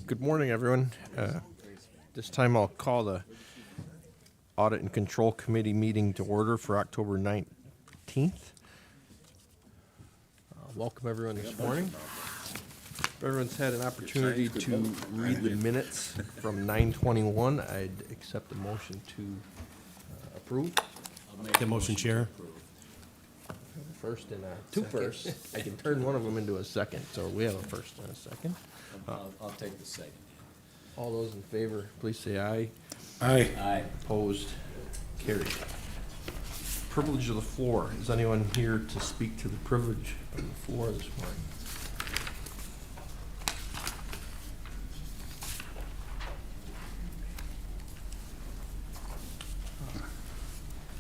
Good morning, everyone. This time I'll call the Audit and Control Committee meeting to order for October 19th. Welcome everyone this morning. Everyone's had an opportunity to read the minutes from 9/21. I'd accept the motion to approve. Make a motion, Chair. First and two firsts. I can turn one of them into a second, so we have a first and a second. I'll take the second. All those in favor, please say aye. Aye. Aye. Opposed? Carried. Privilege of the floor. Is anyone here to speak to the privilege of the floor this morning?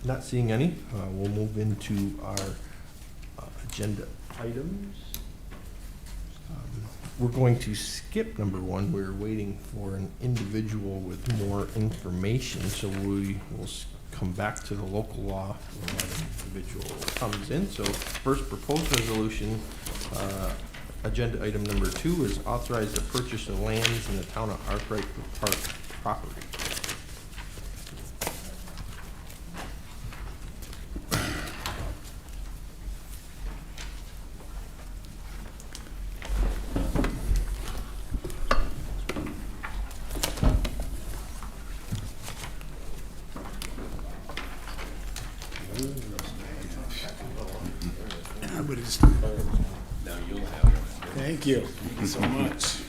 Not seeing any. We'll move into our agenda items. We're going to skip number one. We're waiting for an individual with more information, so we will come back to the local law when that individual comes in. So first proposed resolution, agenda item number 2 is authorize the purchase of lands in the town of Arkwright for park property. Now you'll have one. Thank you. Thank you so much.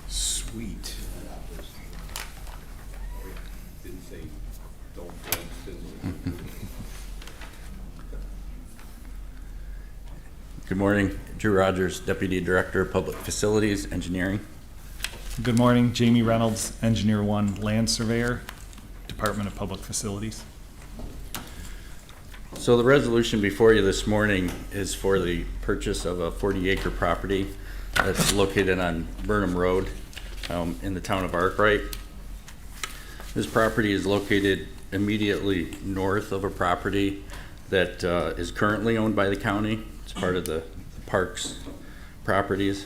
Sweet. Didn't say don't Good morning, Drew Rogers, Deputy Director of Public Facilities Engineering. Good morning, Jamie Reynolds, Engineer 1, Land Surveyor, Department of Public Facilities. So the resolution before you this morning is for the purchase of a 40-acre property that's located on Burnham Road in the town of Arkwright. This property is located immediately north of a property that is currently owned by the county. It's part of the parks properties.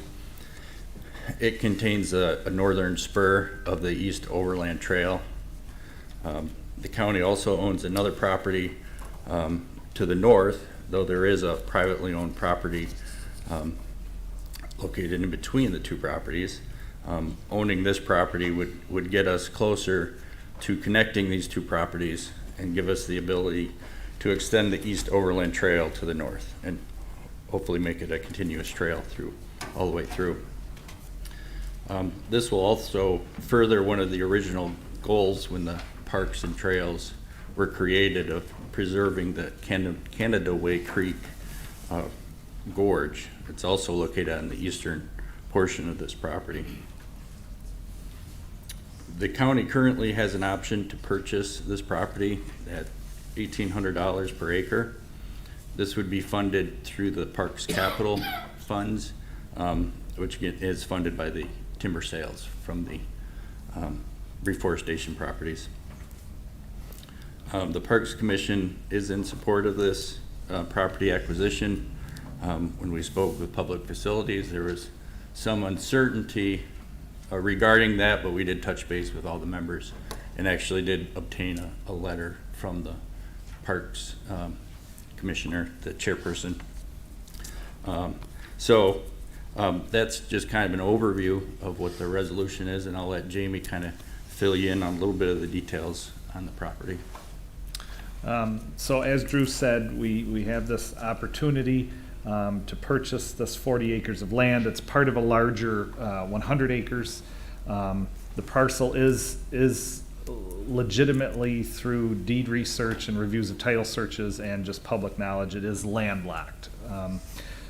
It contains a northern spur of the East Overland Trail. The county also owns another property to the north, though there is a privately owned property located in between the two properties. Owning this property would get us closer to connecting these two properties and give us the ability to extend the East Overland Trail to the north and hopefully make it a continuous trail through all the way through. This will also further one of the original goals when the parks and trails were created of preserving the Canada Way Creek Gorge. It's also located on the eastern portion of this property. The county currently has an option to purchase this property at $1,800 per acre. This would be funded through the Parks Capital Funds, which is funded by the timber sales from the reforestation properties. The Parks Commission is in support of this property acquisition. When we spoke with Public Facilities, there was some uncertainty regarding that, but we did touch base with all the members and actually did obtain a letter from the Parks Commissioner, the chairperson. That's just kind of an overview of what the resolution is, and I'll let Jamie kind of fill you in on a little bit of the details on the property. So as Drew said, we have this opportunity to purchase this 40 acres of land. It's part of a larger 100 acres. The parcel is legitimately, through deed research and reviews of title searches and just public knowledge, it is landlocked.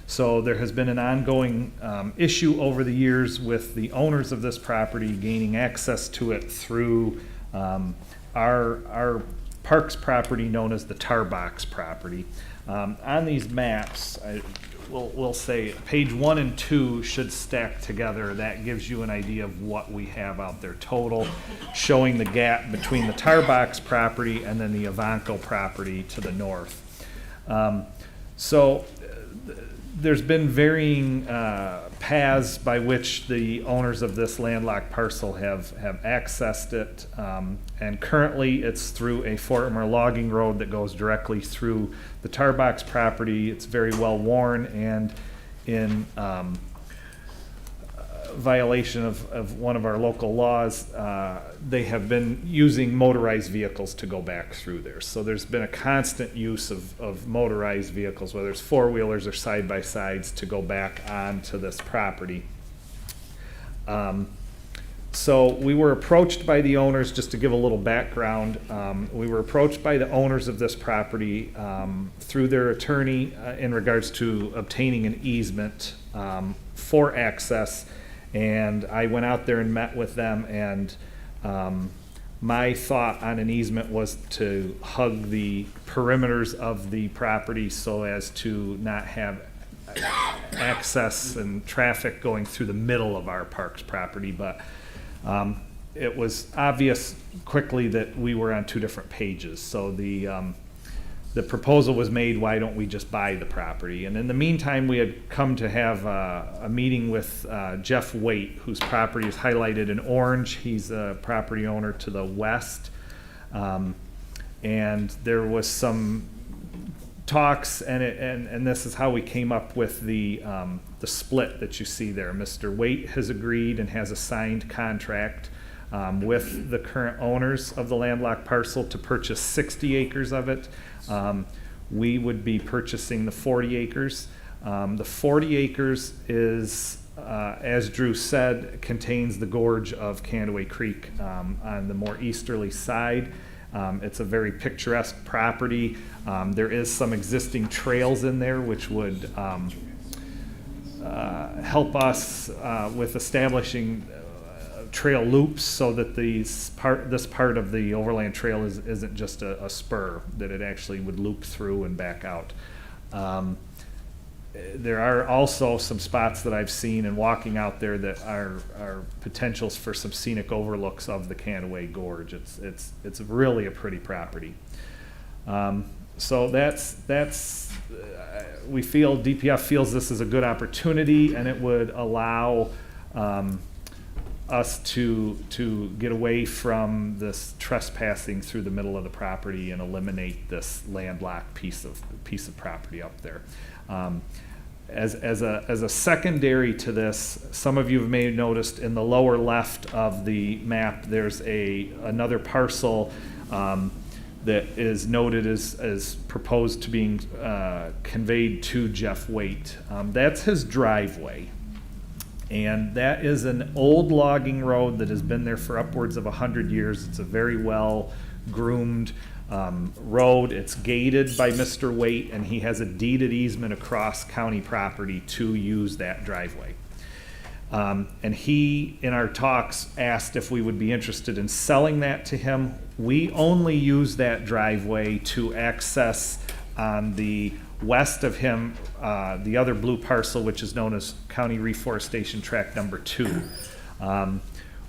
So there has been an ongoing issue over the years with the owners of this property gaining access to it through our Parks property known as the Tar Box property. On these maps, we'll say page 1 and 2 should stack together. That gives you an idea of what we have out there total, showing the gap between the Tar Box property and then the Avanco property to the north. There's been varying paths by which the owners of this landlocked parcel have accessed it. And currently it's through a former logging road that goes directly through the Tar Box property. It's very well worn and in violation of one of our local laws, they have been using motorized vehicles to go back through there. So there's been a constant use of motorized vehicles, whether it's four-wheelers or side-by-sides, to go back onto this property. So we were approached by the owners, just to give a little background, we were approached by the owners of this property through their attorney in regards to obtaining an easement for access. And I went out there and met with them, and my thought on an easement was to hug the perimeters of the property so as to not have access and traffic going through the middle of our parks property. But it was obvious quickly that we were on two different pages. So the proposal was made, why don't we just buy the property? And in the meantime, we had come to have a meeting with Jeff Waite, whose property is highlighted in orange. He's a property owner to the west. And there was some talks, and this is how we came up with the split that you see there. Mr. Waite has agreed and has a signed contract with the current owners of the landlocked parcel to purchase 60 acres of it. We would be purchasing the 40 acres. The 40 acres is, as Drew said, contains the gorge of Candaway Creek on the more easterly side. It's a very picturesque property. There is some existing trails in there which would help us with establishing trail loops so that this part of the overland trail isn't just a spur, that it actually would loop through and back out. There are also some spots that I've seen in walking out there that are potentials for some scenic overlooks of the Candaway Gorge. It's really a pretty property. So that's we feel, DPF feels this is a good opportunity, and it would allow us to get away from this trespassing through the middle of the property and eliminate this landlocked piece of property up there. As a secondary to this, some of you may have noticed in the lower left of the map, there's another parcel that is noted as proposed to being conveyed to Jeff Waite. That's his driveway. And that is an old logging road that has been there for upwards of 100 years. It's a very well groomed road. It's gated by Mr. Waite, and he has a deeded easement across county property to use that driveway. And he, in our talks, asked if we would be interested in selling that to him. We only use that driveway to access on the west of him, the other blue parcel, which is known as County Reforestation Tract Number 2.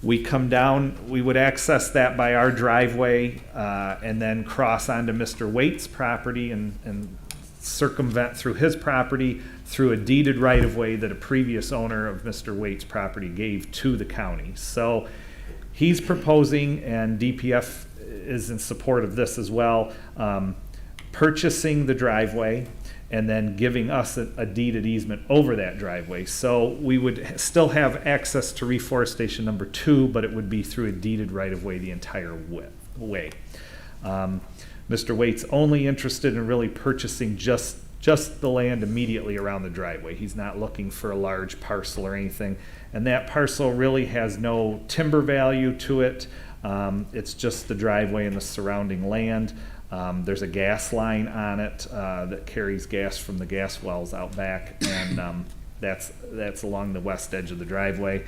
We come down, we would access that by our driveway and then cross onto Mr. Waite's property and circumvent through his property through a deeded right-of-way that a previous owner of Mr. Waite's property gave to the county. So he's proposing, and DPF is in support of this as well, purchasing the driveway and then giving us a deeded easement over that driveway. So we would still have access to Reforestation Number 2, but it would be through a deeded right-of-way the entire way. Mr. Waite's only interested in really purchasing just the land immediately around the driveway. He's not looking for a large parcel or anything. And that parcel really has no timber value to it. It's just the driveway and the surrounding land. There's a gas line on it that carries gas from the gas wells out back, and that's along the west edge of the driveway.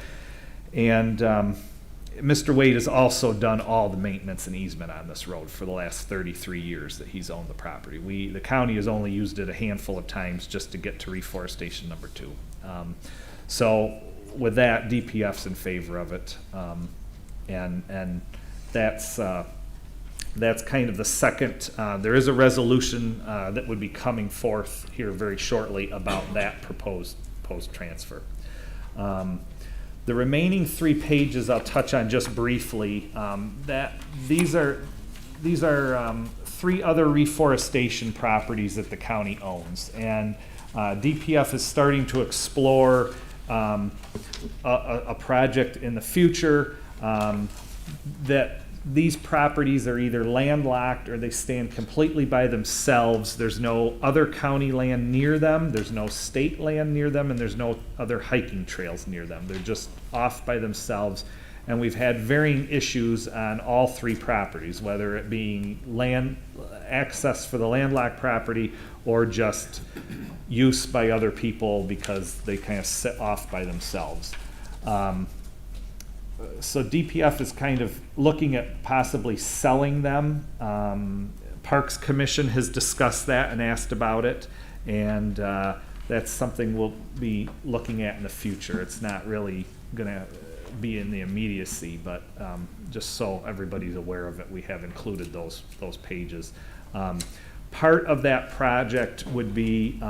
And Mr. Wade has also done all the maintenance and easement on this road for the last 33 years that he's owned the property. The county has only used it a handful of times just to get to reforestation number 2. So with that, DPF's in favor of it. And that's kind of the second. There is a resolution that would be coming forth here very shortly about that proposed transfer. The remaining 3 pages I'll touch on just briefly. These are 3 other reforestation properties that the county owns, and DPF is starting to explore a project in the future that these properties are either landlocked or they stand completely by themselves. There's no other county land near them, there's no state land near them, and there's no other hiking trails near them. They're just off by themselves. And we've had varying issues on all 3 properties, whether it being land access for the landlocked property or just use by other people because they kind of sit off by themselves. So DPF is kind of looking at possibly selling them. Parks Commission has discussed that and asked about it, and that's something we'll be looking at in the future. It's not really gonna be in the immediacy, but just so everybody's aware of it, we have included those pages. Part of that project would be,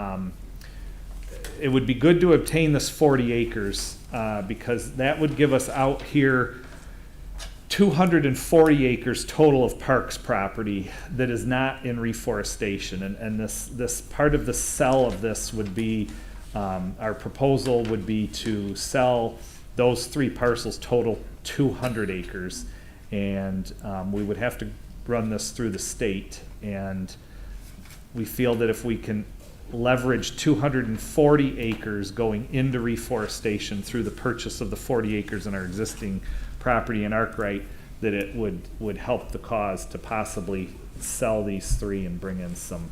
it would be good to obtain this 40 acres because that would give us out here 240 acres total of parks property that is not in reforestation. And this part of the sell of this would be, our proposal would be to sell those 3 parcels total 200 acres. And we would have to run this through the state. And we feel that if we can leverage 240 acres going into reforestation through the purchase of the 40 acres in our existing property in Arkwright, that it would help the cause to possibly sell these 3 and bring in some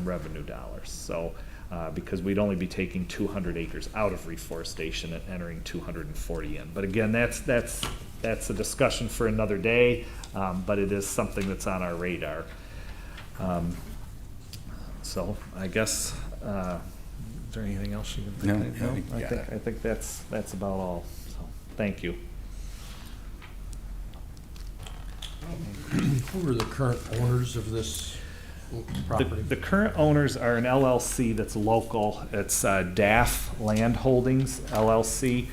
revenue dollars. So because we'd only be taking 200 acres out of reforestation and entering 240 in. But again, that's a discussion for another day, but it is something that's on our radar. So I guess, is there anything else you can think of? No, I think that's about all. So, thank you. Who are the current owners of this property? The current owners are an LLC that's local. It's DAF Land Holdings LLC.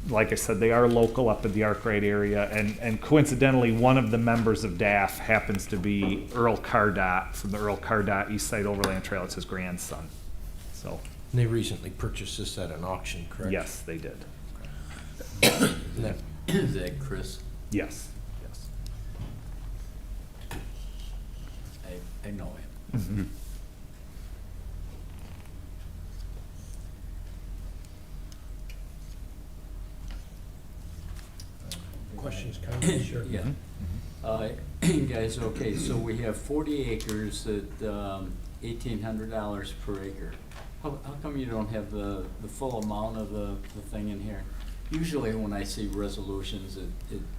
Like I said, they are local up in the Arkwright area, and coincidentally, one of the members of DAF happens to be Earl Cardot from the Earl Cardot East Side Overland Trail. It's his grandson. So, And they recently purchased this at an auction, correct? yes, they did. Is that Chris? Yes, yes. I know him. Mm-hmm. Questions, comments? Sure. Yeah. Guys, okay, so we have 40 acres at $1,800 per acre. How come you don't have the full amount of the thing in here? Usually when I see resolutions,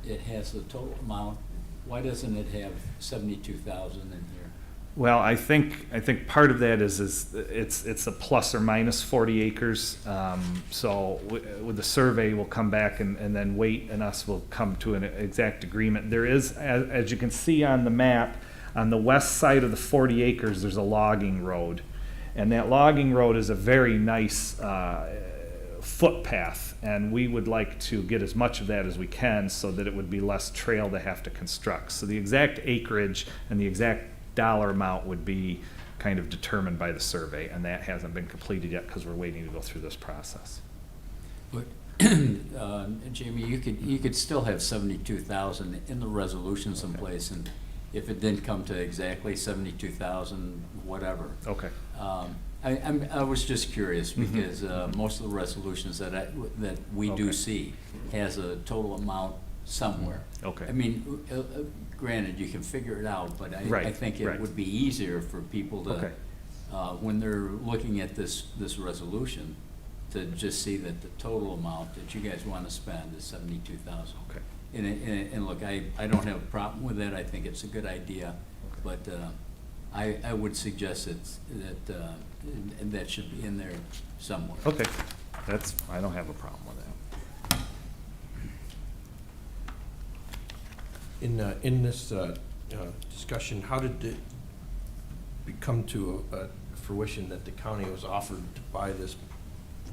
it has the total amount. Why doesn't it have 72,000 in here? Well, I think part of that is it's a plus or minus 40 acres. So with the survey, we'll come back and then Wait and us will come to an exact agreement. There is, as you can see on the map, on the west side of the 40 acres, there's a logging road. And that logging road is a very nice footpath. And we would like to get as much of that as we can so that it would be less trail to have to construct. So the exact acreage and the exact dollar amount would be kind of determined by the survey, and that hasn't been completed yet because we're waiting to go through this process. But, Jamie, you could still have 72,000 in the resolution someplace, and if it didn't come to exactly 72,000, whatever. Okay. I was just curious because most of the resolutions that we do Okay. see has a total amount somewhere. Okay. I mean, granted, you can figure it out, but I Right, think it right. would be easier for people to, Okay. when they're looking at this resolution, to just see that the total amount that you guys want to spend is $72,000. Okay. And look, I don't have a problem with that. I think it's a good idea, but I would suggest that should be in there somewhere. Okay, I don't have a problem with that. In this discussion, how did it come to a fruition that the county was offered to buy this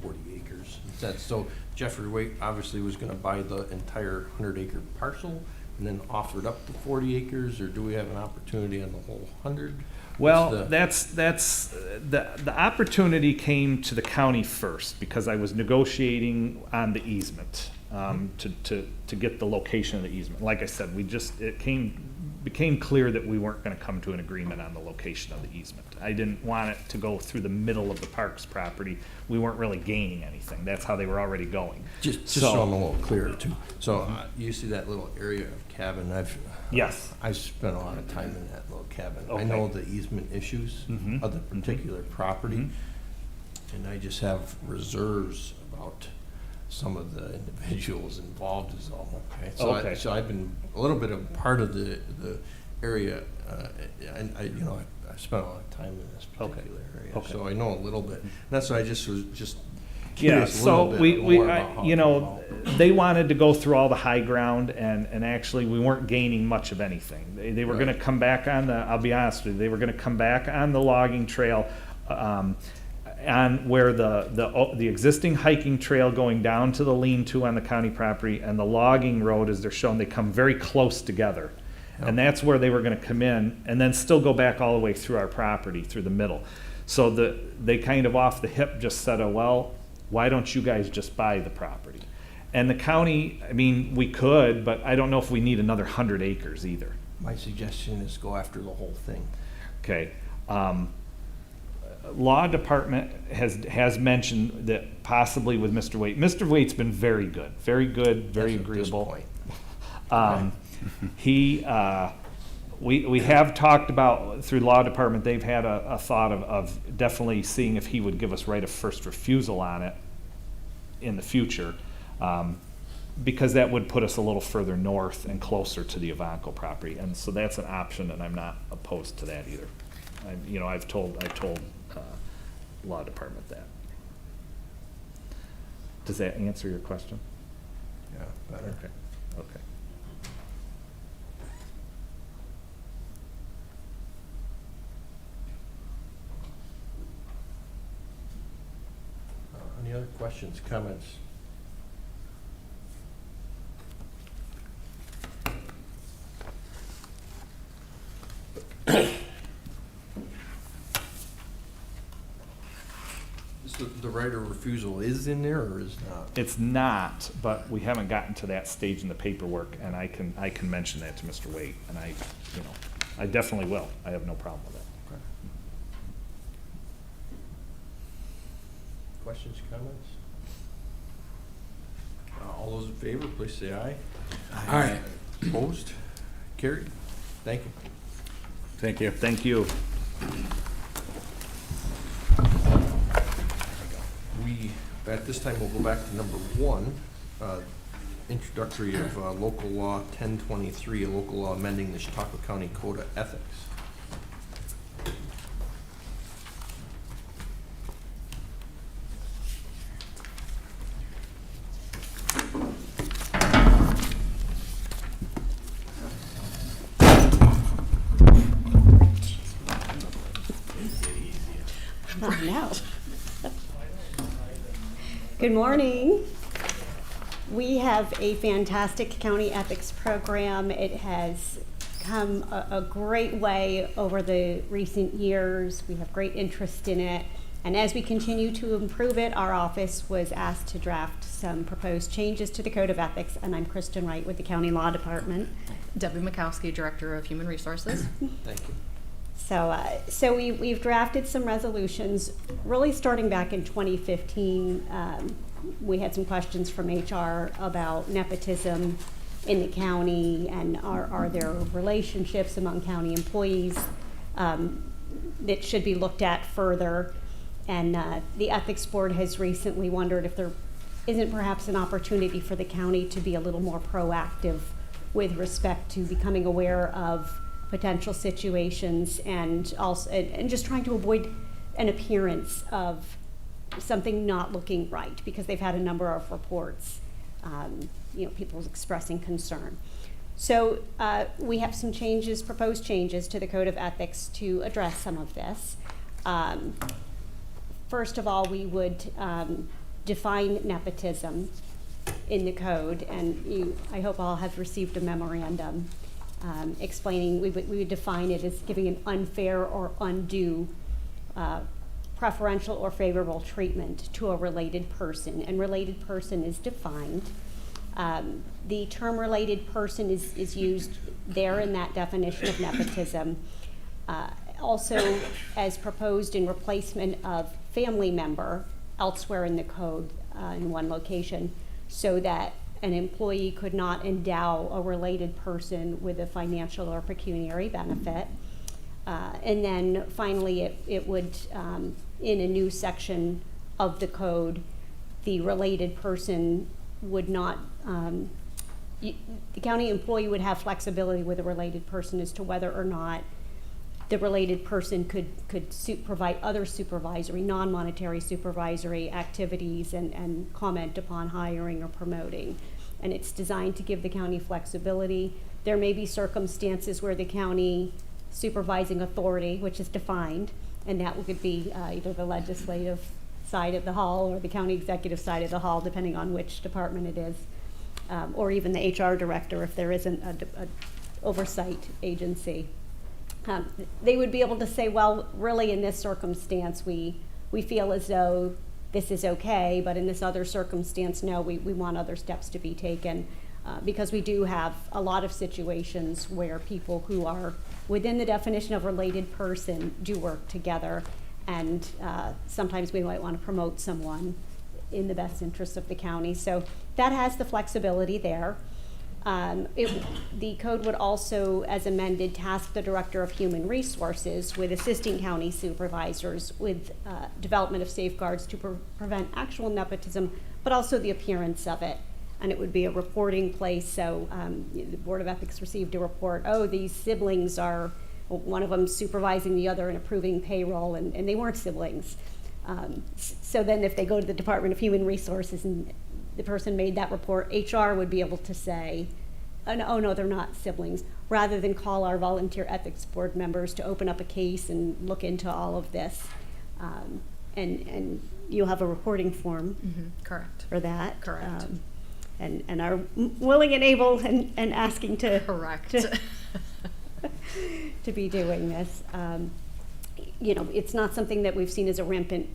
40 acres? So Jeffrey Waite obviously was gonna buy the entire 100-acre parcel and then offered up the 40 acres, or do we have an opportunity on the whole 100? Well, What's that's the opportunity came to the county first because I was negotiating on the easement to get the location of the easement. Like I said, became clear that we weren't going to come to an agreement on the location of the easement. I didn't want it to go through the middle of the park's property. We weren't really gaining anything. That's how they were already going. Just so I'm a little clearer too. So you see that little area of cabin? Yes. I've spent a lot of time in that little cabin. I Okay. know the easement issues Mhm. of the particular property, Mhm. and I just have reserves about some of the individuals involved is all, okay? Okay. So I've been a little bit of part of the area, and I spent a lot of time in this particular area. Okay. So I know a little bit. And that's why I was just Yeah, curious a so little we, bit more about how. they wanted to go through all the high ground and actually we weren't gaining much of anything. They were Right. gonna come back on I'll be honest with you, they were gonna come back on the logging trail, on where the existing hiking trail going down to the lean-to on the county property and the logging road, as they're shown, they come very close together. And that's where they were gonna come in and then still go back all the way through our property, through the middle. So they kind of off the hip just said, oh, well, why don't you guys just buy the property? And the county, I mean, we could, but I don't know if we need another 100 acres either. My suggestion is go after the whole thing. Okay. Law department has mentioned that possibly with Mr. Waite. Mr. Waite's been very good, very That's at agreeable. this point. We have talked about, through law department, they've had a thought of definitely seeing if he would give us right of first refusal on it in the future, because that would put us a little further north and closer to the Avanco property, and so that's an option, and I'm not opposed to that either. I've told law department that. Does that answer your question? Yeah, better. Okay, okay. Any other questions, comments? So the right of refusal is in there or is not? It's not, but we haven't gotten to that stage in the paperwork, and I can mention that to Mr. Waite, and I definitely will. I have no problem with that. Okay. Questions, comments? All those in favor, please say aye. Aye. Opposed? Carried. Thank you. Thank you. Thank you. At this time, we'll go back to number 1, introductory of local law 1023, a local law amending the Chautauqua County Code of Ethics. Oh, no. Good morning. We have a fantastic county ethics program. It has come a great way over the recent years. We have great interest in it. And as we continue to improve it, our office was asked to draft some proposed changes to the Code of Ethics, and I'm Kristen Wright with the County Law Department. Debbie Mikowski, Director of Human Resources. Thank you. So we've drafted some resolutions, really starting back in 2015. We had some questions from HR about nepotism in the county, and are there relationships among county employees that should be looked at further. And the Ethics Board has recently wondered if there isn't perhaps an opportunity for the county to be a little more proactive with respect to becoming aware of potential situations and also and just trying to avoid an appearance of something not looking right, because they've had a number of reports, people expressing concern. So we have some changes, proposed changes to the Code of Ethics to address some of this. First of all, we would define nepotism in the code, and I hope all have received a memorandum explaining, we would define it as giving an unfair or undue preferential or favorable treatment to a related person, and related person is defined. The term related person is used there in that definition of nepotism. Also, as proposed in replacement of family member elsewhere in the code in one location, so that an employee could not endow a related person with a financial or pecuniary benefit. And then finally, it would, in a new section of the code, the related person would not, the county employee would have flexibility with a related person as to whether or not the related person could provide other supervisory, non-monetary supervisory activities and comment upon hiring or promoting. And it's designed to give the county flexibility. There may be circumstances where the county supervising authority, which is defined, and that would be either the legislative side of the hall or the county executive side of the hall, depending on which department it is, or even the HR director if there isn't a oversight agency. They would be able to say, well, really in this circumstance, we feel as though this is okay, but in this other circumstance, no, we want other steps to be taken. Because we do have a lot of situations where people who are within the definition of related person do work together, and sometimes we might want to promote someone in the best interest of the county. So that has the flexibility there. The code would also, as amended, task the Director of Human Resources with assisting county supervisors with development of safeguards to prevent actual nepotism, but also the appearance of it. And it would be a reporting place, so the Board of Ethics received a report, oh, these siblings are, one of them supervising the other and approving payroll, and they weren't siblings. So then if they go to the Department of Human Resources and the person made that report, HR would be able to say, oh no, they're not siblings, rather than call our volunteer ethics board members to open up a case and look into all of this. And you'll have a reporting form Correct. for that. Correct. And are willing and able and asking to Correct. to be doing this. It's not something that we've seen as a rampant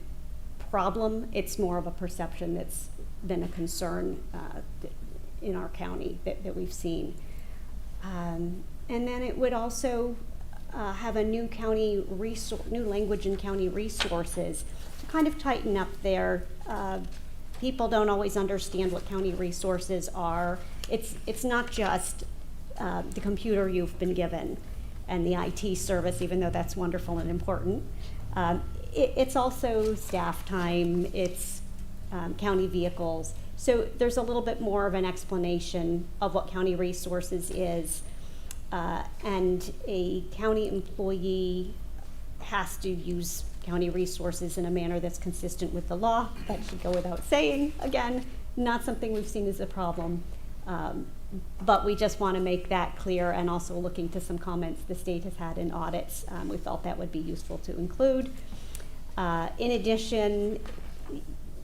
problem. It's more of a perception that's been a concern in our county that we've seen. And then it would also have a new new language in county resources to kind of tighten up there. People don't always understand what county resources are. It's not just the computer you've been given and the IT service, even though that's wonderful and important. It's also staff time, it's county vehicles. So there's a little bit more of an explanation of what county resources is. And a county employee has to use county resources in a manner that's consistent with the law. That should go without saying. Again, not something we've seen as a problem, but we just want to make that clear, and also looking to some comments the state has had in audits. We felt that would be useful to include. In addition,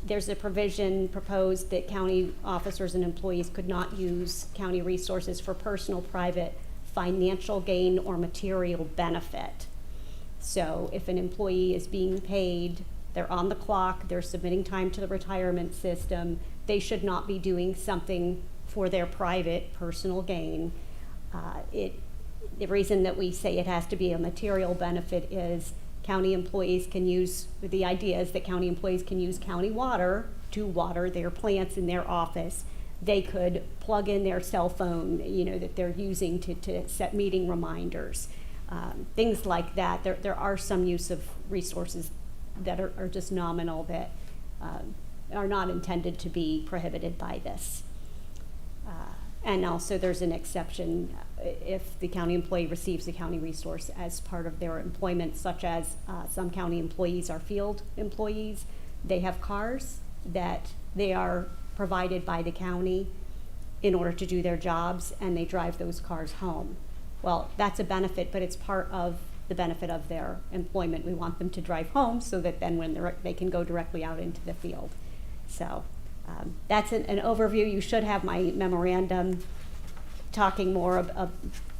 there's a provision proposed that county officers and employees could not use county resources for personal, private, financial gain or material benefit. So if an employee is being paid, they're on the clock, they're submitting time to the retirement system, they should not be doing something for their private, personal gain. The reason that we say it has to be a material benefit is county employees can use, the idea is that county employees can use county water to water their plants in their office. They could plug in their cell phone, that they're using to set meeting reminders. Things like that. There are some use of resources that are just nominal, that are not intended to be prohibited by this. And also, there's an exception if the county employee receives a county resource as part of their employment, such as some county employees are field employees. They have cars that they are provided by the county in order to do their jobs, and they drive those cars home. Well, that's a benefit, but it's part of the benefit of their employment. We want them to drive home so that then when they can go directly out into the field. So that's an overview. You should have my memorandum talking more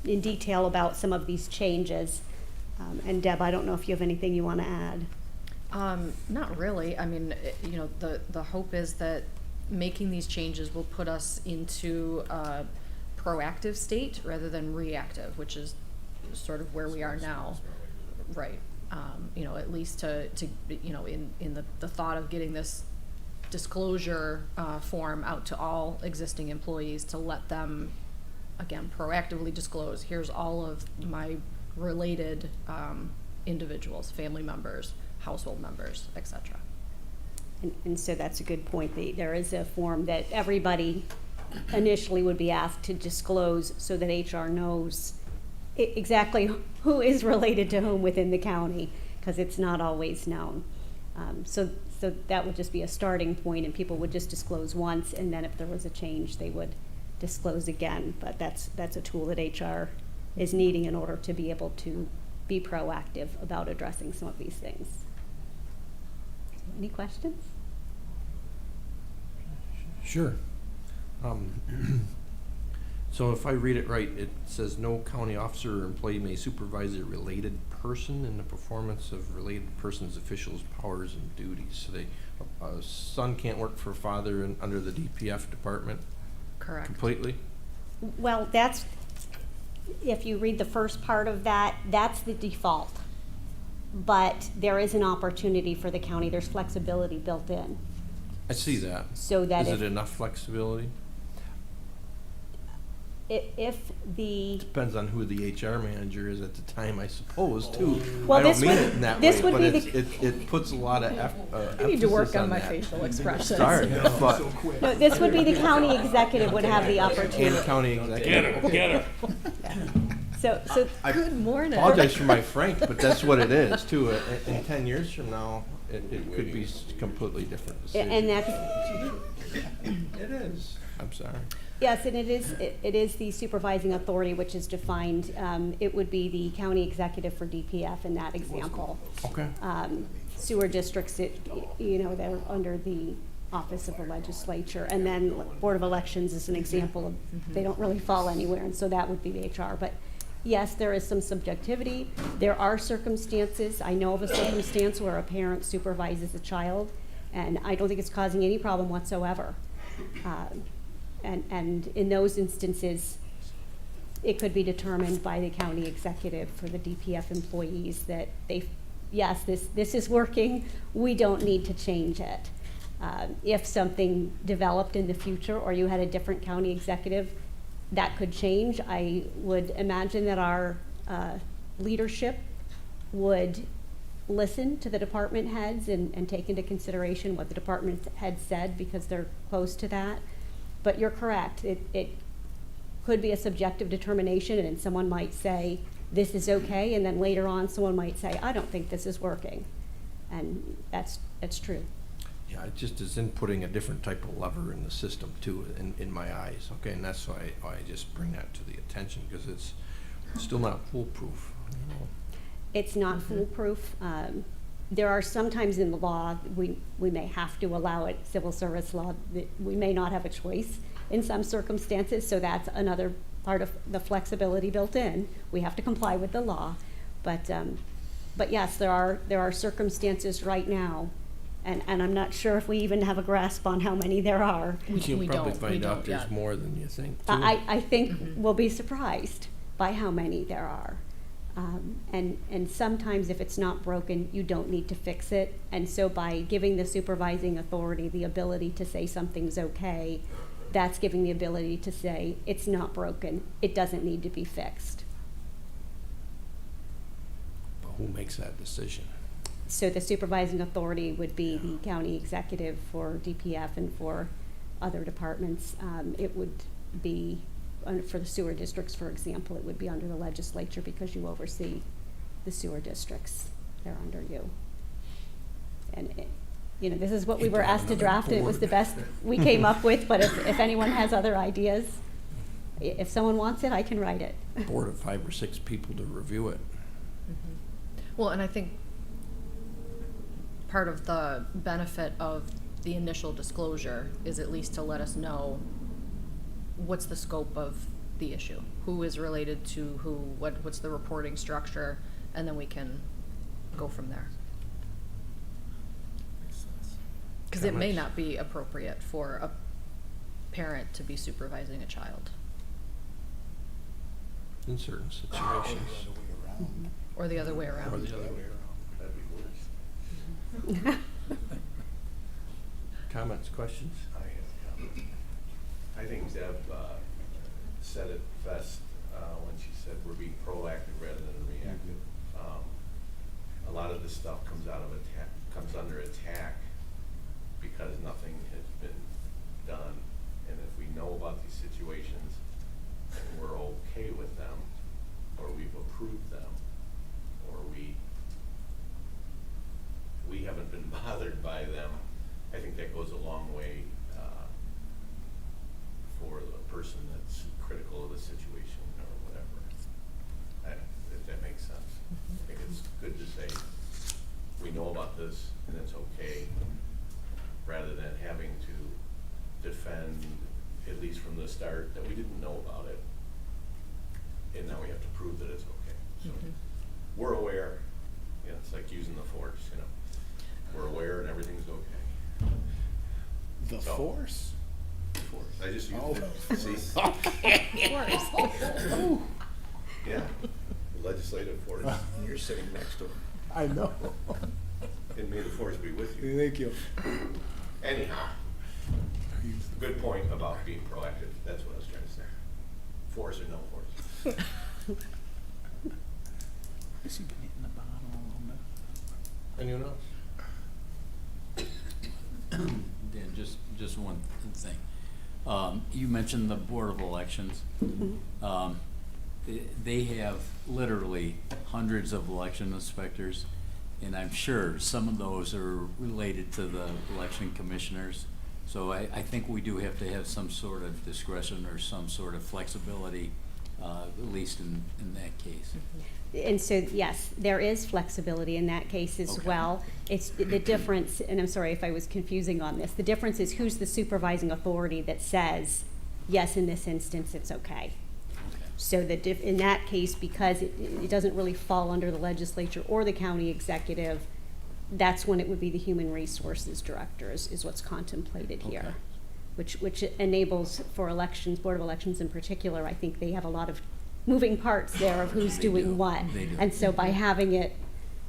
in detail about some of these changes. And Deb, I don't know if you have anything you want to add. Not really. I mean, you know, the hope is that making these changes will put us into a proactive state rather than reactive, which is sort of where we are now. Right. You know, at least to you know, in the thought of getting this disclosure form out to all existing employees, to let them, again, proactively disclose, here's all of my related individuals, family members, household members, etc. And so that's a good point. There is a form that everybody initially would be asked to disclose so that HR knows exactly who is related to whom within the county, because it's not always known. So that would just be a starting point, and people would just disclose once, and then if there was a change, they would disclose again. But that's a tool that HR is needing in order to be able to be proactive about addressing some of these things. Any questions? Sure. So if I read it right, it says no county officer or employee may supervise a related person in the performance of related person's officials' powers and duties. So a son can't work for a father under the DPF department Correct. completely? Well, if you read the first part of that, that's the default. But there is an opportunity for the county. There's flexibility built in. I see that. So that Is it enough flexibility? if the Depends on who the HR manager is at the time, I suppose, too. Well, I don't this mean would- it in that this way, would but be it puts a lot of I need to work emphasis on my that. facial expressions. Sorry, but no, this would be the county executive would have the and opportunity. county executive. Get her. So I Good morning. apologize for my frank, but that's what it is, too. In 10 years from now, it could be completely different decision. and that's It is. I'm sorry. yes, and it is the supervising authority which is defined. It would be the county executive for DPF in that example. Okay. Sewer districts, they're under the office of the legislature. And then Board of Elections is an example of, they don't really fall anywhere, and so that would be the HR. But yes, there is some subjectivity. There are circumstances. I know of a circumstance where a parent supervises a child, and I don't think it's causing any problem whatsoever. And in those instances, it could be determined by the county executive for the DPF employees that yes, this is working, we don't need to change it. If something developed in the future or you had a different county executive, that could change. I would imagine that our leadership would listen to the department heads and take into consideration what the department heads said, because they're close to that. But you're correct. It could be a subjective determination, and someone might say, this is okay, and then later on someone might say, I don't think this is working. And that's true. Yeah, it just is inputting a different type of lever in the system, too, in my eyes. Okay, and that's why I just bring that to the attention, because it's still not foolproof. It's not foolproof. There are sometimes in the law, we may have to allow it, civil service law, that we may not have a choice in some circumstances, so that's another part of the flexibility built in. We have to comply with the law. But yes, there are circumstances right now, and I'm not sure if we even have a grasp on how many there are. You'll we probably don't- find we out don't there's yet. more than you think, too. I think we'll be surprised by how many there are. And sometimes if it's not broken, you don't need to fix it. And so by giving the supervising authority the ability to say something's okay, that's giving the ability to say it's not broken, it doesn't need to be fixed. But who makes that decision? So the supervising authority would be the county executive for DPF and for other departments. It would be, for the sewer districts, for example, it would be under the legislature because you oversee the sewer districts. They're under you. And, this is what we were asked to draft, and it was the best we came up with, but if anyone has other ideas, if someone wants it, I can write it. Board of 5 or 6 people to review it. Well, and I think part of the benefit of the initial disclosure is at least to let us know what's the scope of the issue, who is related to who, what's the reporting structure, and then we can go from there. Because it may Comments? not be appropriate for a parent to be supervising a child, In certain situations. or the other way Or around. the other way around. That'd be worse. Comments, questions? I have a comment. I think Deb said it best when she said we're being proactive rather than reactive. A lot of this stuff comes under attack because nothing has been done. And if we know about these situations and we're okay with them, or we've approved them, or we haven't been bothered by them, I think that goes a long way for the person that's critical of the situation or whatever. If that makes sense. I think it's good to say, we know about this and it's okay, rather than having to defend, at least from the start, that we didn't know about it. And now we have to prove that it's okay. So we're aware, it's like using the force, We're aware and everything's okay. The So- force? Force. I just used Oh. it. See? Yeah. The legislative force. You're sitting next to him. I know. And may the force be with you. Thank you. Anyhow, good point about being proactive. That's what I was trying to say. Force or no force. Is he hitting the bottle a little bit? Anyone else? Dan, just one thing. You mentioned the Board of Elections. They have literally hundreds of election inspectors, and I'm sure some of those are related to the election commissioners. So I think we do have to have some sort of discretion or some sort of flexibility, at least in that case. And so, yes, there is flexibility in that case as Okay. well. It's the difference, and I'm sorry if I was confusing on this, the difference is who's the supervising authority that says, yes, in this instance, it's okay. So in that case, because it doesn't really fall under the legislature or the county executive, that's when it would be the human resources director is what's contemplated here. Okay. Which enables for elections, Board of Elections in particular, I think they have a lot of moving parts there of who's They doing do. what. They do. And so by having it,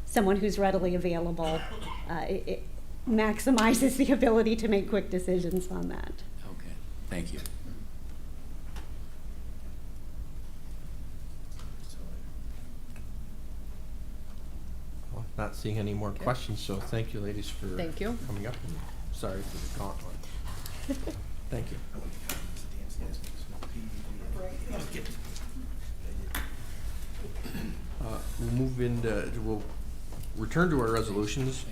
someone who's readily available, it maximizes the ability to make quick decisions on that. Okay, thank you. Well, not seeing any more questions, so thank you, ladies, for Thank you. coming up. And sorry for the gauntlet. Thank you. We'll return to our resolutions.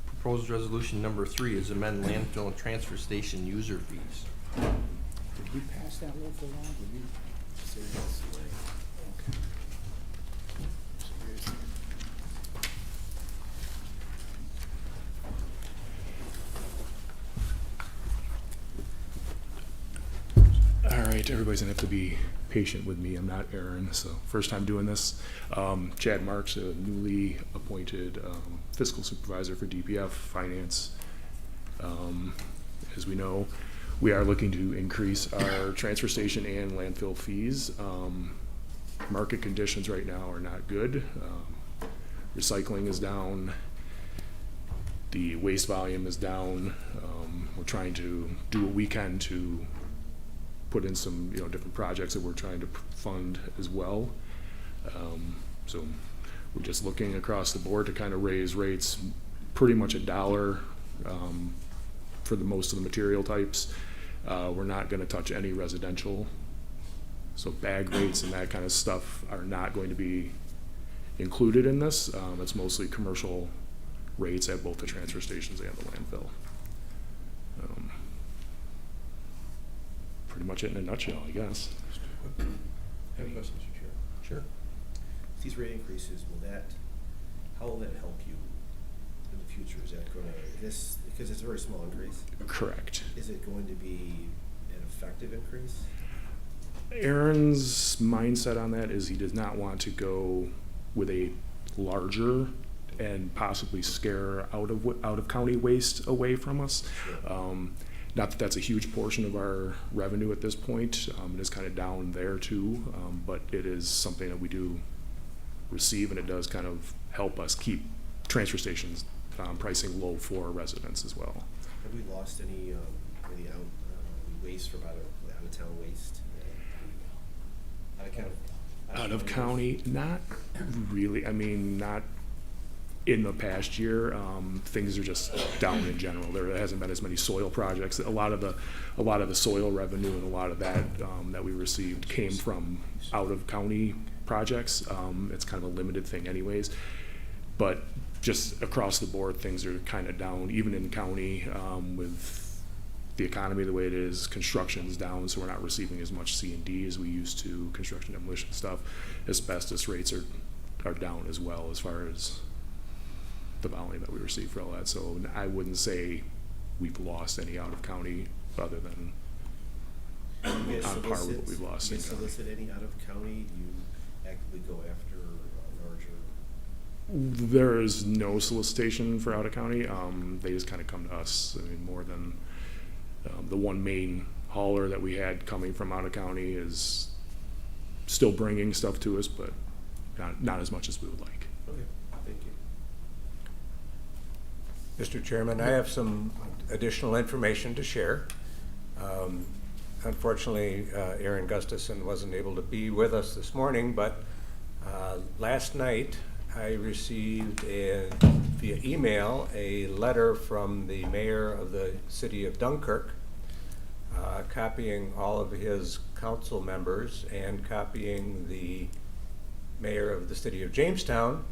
Proposed resolution number 3 is amend landfill and transfer station user fees. Did we pass that local law? Did we say that's the way? Okay. All right, everybody's gonna have to be patient with me. I'm not Aaron, so first time doing this. Chad Marks, a newly appointed fiscal supervisor for DPF Finance. As we know, we are looking to increase our transfer station and landfill fees. Market conditions right now are not good. Recycling is down. The waste volume is down. We're trying to do what we can to put in some, different projects that we're trying to fund as well. So we're just looking across the board to kind of raise rates pretty much $1 for the most of the material types. We're not gonna touch any residential. So bag rates and that kind of stuff are not going to be included in this. It's mostly commercial rates at both the transfer stations and the landfill. Pretty much it in a nutshell, I guess. I have a question, Mr. Chair. Sure. These rate increases, how will that help you in the future? Is that gonna, because it's a very small increase, Correct. is it going to be an effective increase? Aaron's mindset on that is he does not want to go with a larger and possibly scare out of county waste away from us. Not that that's a huge portion of our revenue at this point. It is kind of down there too, but it is something that we do receive, and it does kind of help us keep transfer stations pricing low for residents as well. Have we lost any waste from out of town waste? Out of county, not really. I mean, not in the past year. Things are just down in general. There hasn't been as many soil projects. A lot of the soil revenue and a lot of that that we received came from out of county projects. It's kind of a limited thing anyways. But just across the board, things are kind of down, even in county, with the economy the way it is. Construction's down, so we're not receiving as much C&D as we used to, construction demolition stuff. Asbestos rates are down as well as far as the volume that we receive for all that. So I wouldn't say we've lost any out of county other than on par with what we've lost Do in you county. solicit any out of county? Do you actively go after larger? There is no solicitation for out of county. They just kind of come to us. I mean, more than the one main hauler that we had coming from out of county is still bringing stuff to us, but not as much as we would like. Okay, thank you. Mr. Chairman, I have some additional information to share. Unfortunately, Aaron Gustafson wasn't able to be with us this morning, but last night I received via email a letter from the mayor of the city of Dunkirk, copying all of his council members and copying the mayor of the city of Jamestown,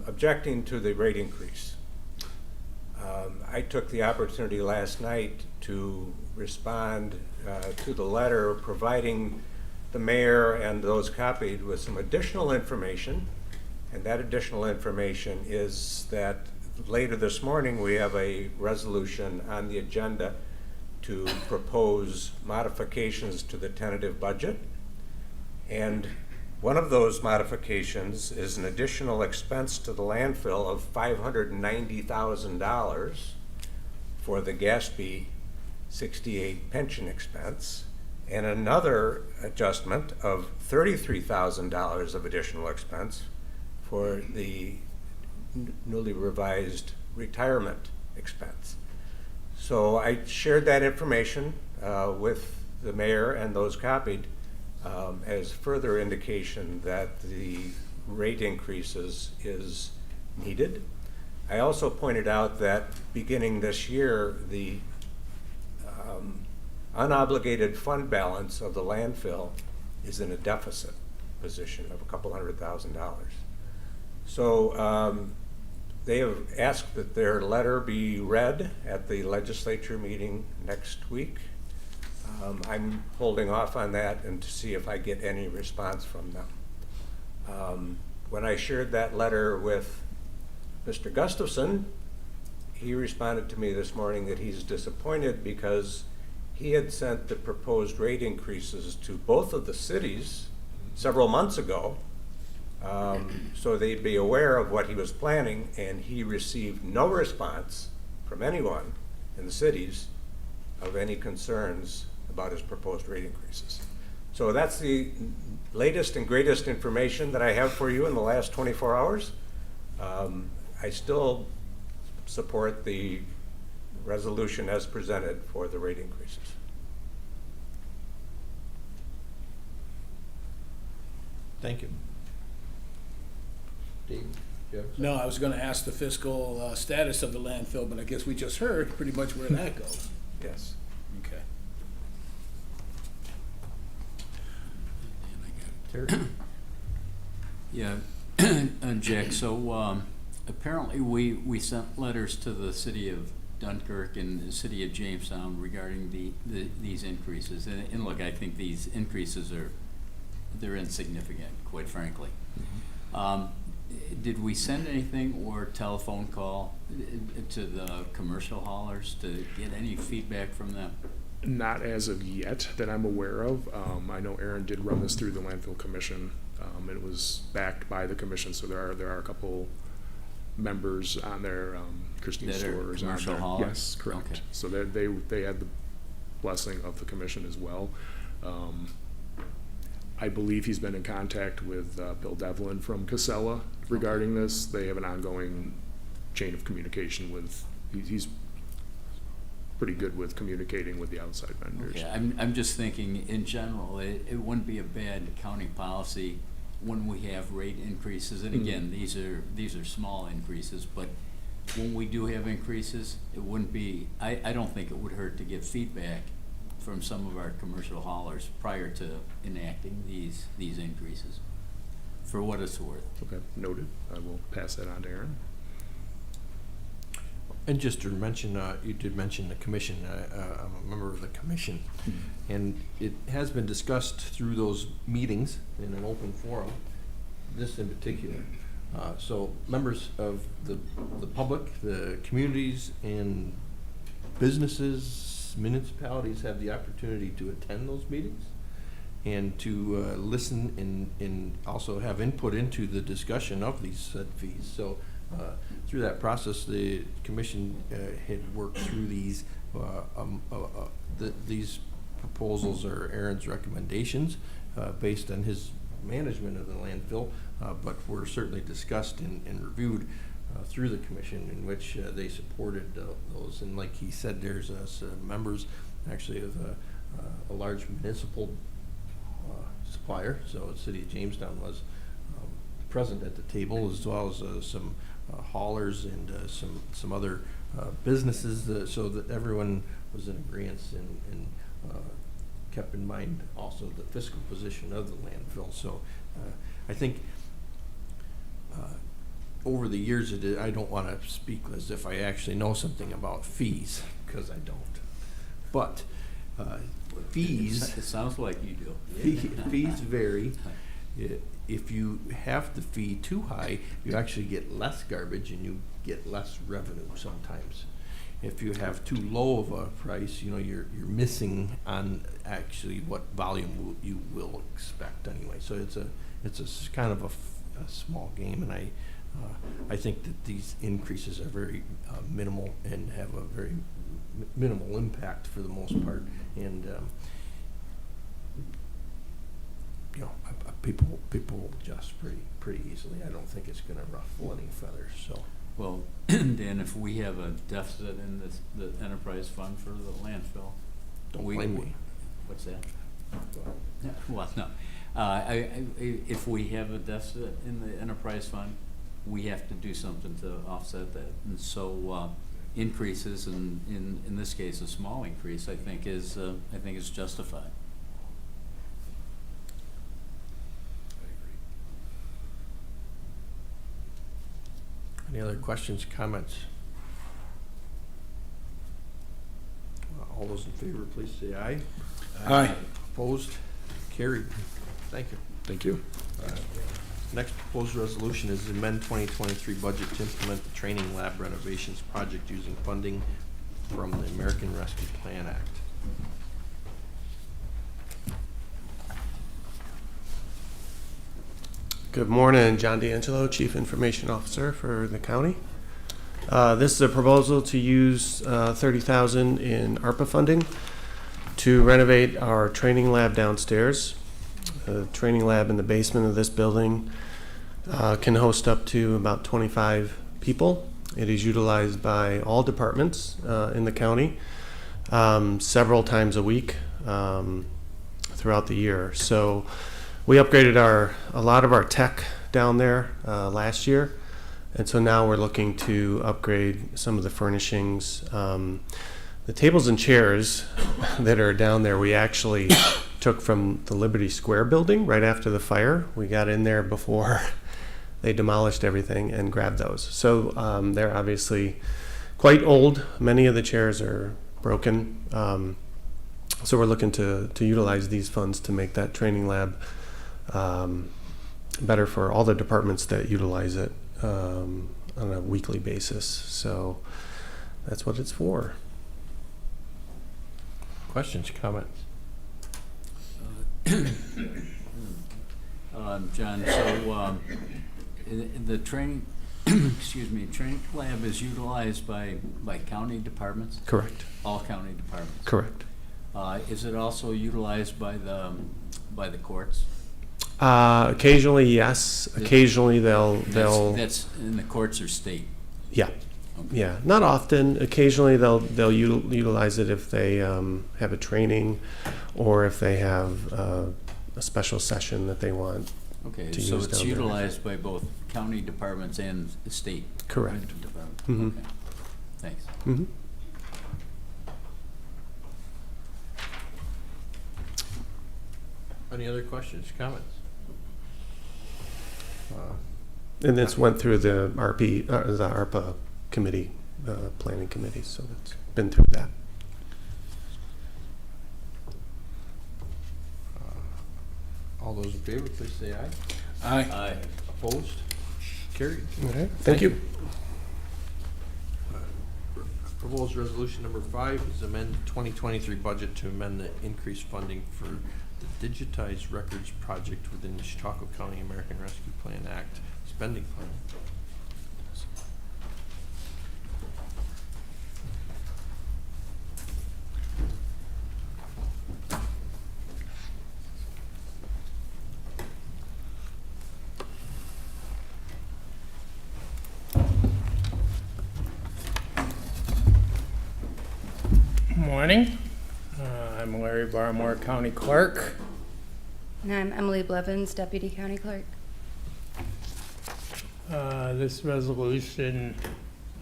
objecting to the rate increase. I took the opportunity last night to respond to the letter, providing the mayor and those copied with some additional information. And that additional information is that later this morning we have a resolution on the agenda to propose modifications to the tentative budget. And one of those modifications is an additional expense to the landfill of $590,000 for the Gaspee 68 pension expense, and another adjustment of $33,000 of additional expense for the newly revised retirement expense. So I shared that information with the mayor and those copied as further indication that the rate increases is needed. I also pointed out that beginning this year, the unobligated fund balance of the landfill is in a deficit position of $200,000. So they have asked that their letter be read at the legislature meeting next week. I'm holding off on that and to see if I get any response from them. When I shared that letter with Mr. Gustafson, he responded to me this morning that he's disappointed because he had sent the proposed rate increases to both of the cities several months ago, so they'd be aware of what he was planning, and he received no response from anyone in the cities of any concerns about his proposed rate increases. So that's the latest and greatest information that I have for you in the last 24 hours. I still support the resolution as presented for the rate increases. Thank you. Dave, do you have No, I was gonna ask the fiscal status of the landfill, but I guess we just heard pretty much where that goes. Yes. Okay. Terry? Yeah, Jack, so apparently we sent letters to the city of Dunkirk and the city of Jamestown regarding these increases. And look, I think these increases they're insignificant, quite frankly. Did we send anything or telephone call to the commercial haulers to get any feedback from them? Not as of yet that I'm aware of. I know Aaron did run this through the landfill commission. It was backed by the commission, so there are a couple members on there. Christine That are Stores on commercial there. haulers? Yes, correct. Okay. So they had the blessing of the commission as well. I believe he's been in contact with Bill Devlin from Casella regarding this. They have an ongoing chain of communication with. He's pretty good with communicating with the outside vendors. Okay, I'm just thinking, in general, it wouldn't be a bad county policy when we have rate increases, and again, these are small increases, but when we do have increases, it wouldn't be, I don't think it would hurt to get feedback from some of our commercial haulers prior to enacting these increases, for what it's worth. Okay, noted. I will pass that on to Aaron. And just to mention, you did mention the commission. I'm a member of the commission, and it has been discussed through those meetings in an open forum, this in particular. So members of the public, the communities, and businesses, municipalities have the opportunity to attend those meetings and to listen and also have input into the discussion of these said fees. So through that process, the commission had worked through these. These proposals are Aaron's recommendations based on his management of the landfill, but were certainly discussed and reviewed through the commission, in which they supported those. And like he said, there's some members actually of a large municipal supplier. So the city of Jamestown was present at the table, as well as some haulers and some other businesses, so that everyone was in agreement and kept in mind also the fiscal position of the landfill. So I think over the years, I don't want to speak as if I actually know something about fees, because I don't. But fees... It sounds like you do. Fees vary. If you have the fee too high, you actually get less garbage and you get less revenue sometimes. If you have too low of a price, you're missing on actually what volume you will expect anyway. So it's a kind of a small game, and I think that these increases are very minimal and have a very minimal impact for the most part. And people adjust pretty easily. I don't think it's going to ruffle any feathers. So, Well, Dan, if we have a deficit in the enterprise fund for the landfill, don't blame me. What's that? Well, no. If we have a deficit in the enterprise fund, we have to do something to offset that. And so increases, and in this case, a small increase, I think is justified. Any other questions, comments? All those in favor, please say aye. Aye. Opposed? Carried. Thank you. Thank you. Next proposed resolution is amend 2023 budget to implement the training lab renovations project using funding from the American Rescue Plan Act. Good morning, John D'Angelo, Chief Information Officer for the county. This is a proposal to use $30,000 in ARPA funding to renovate our training lab downstairs. The training lab in the basement of this building can host up to about 25 people. It is utilized by all departments in the county several times a week throughout the year. So we upgraded a lot of our tech down there last year. And so now we're looking to upgrade some of the furnishings. The tables and chairs that are down there, we actually took from the Liberty Square building right after the fire. We got in there before they demolished everything and grabbed those. So they're obviously quite old. Many of the chairs are broken. So we're looking to utilize these funds to make that training lab better for all the departments that utilize it on a weekly basis. So that's what it's for. Questions, comments? John, so the training, excuse me, training lab is utilized by county departments? Correct. All county departments? Correct. Is it also utilized by the courts? Occasionally, yes. Occasionally, they'll. That's in the courts or state? Yeah. Okay. Yeah, not often. Occasionally, they'll utilize it if they have a training, or if they have a special session that they want. Okay, to so use it's down there. utilized by both county departments and the state? Correct. Department. Mhm. Okay, thanks. Mm-hmm. Any other questions, comments? And this went through the ARPA committee, planning committee, so it's been through that. All those in favor, please say aye. Aye. Aye. Opposed? Carried. Okay. Thank you. Proposed resolution number 5 is amend 2023 budget to amend the increased funding for the digitized records project within the Chautauqua County American Rescue Plan Act spending plan. Morning. I'm Larry Barmore, County Clerk. And I'm Emily Blevins, Deputy County Clerk. This resolution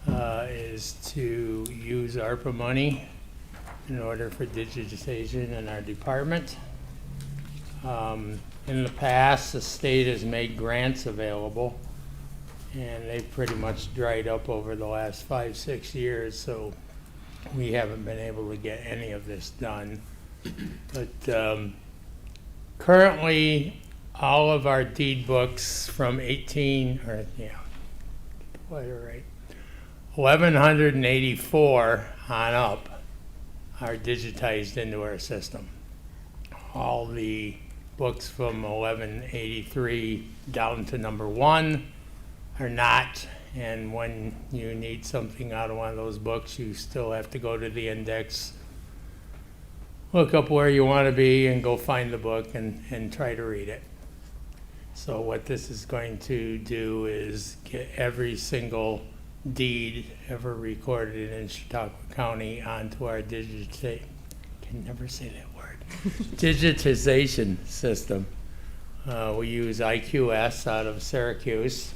is to use ARPA money in order for digitization in our department. In the past, the state has made grants available, and they've pretty much dried up over the last 5-6 years, so we haven't been able to get any of this done. But currently, all of our deed books from 1184 on up are digitized into our system. All the books from 1183 down to number 1 are not. And when you need something out of one of those books, you still have to go to the index, look up where you want to be, and go find the book and try to read it. So what this is going to do is get every single deed ever recorded in Chautauqua County onto our digitization system. We use IQS out of Syracuse.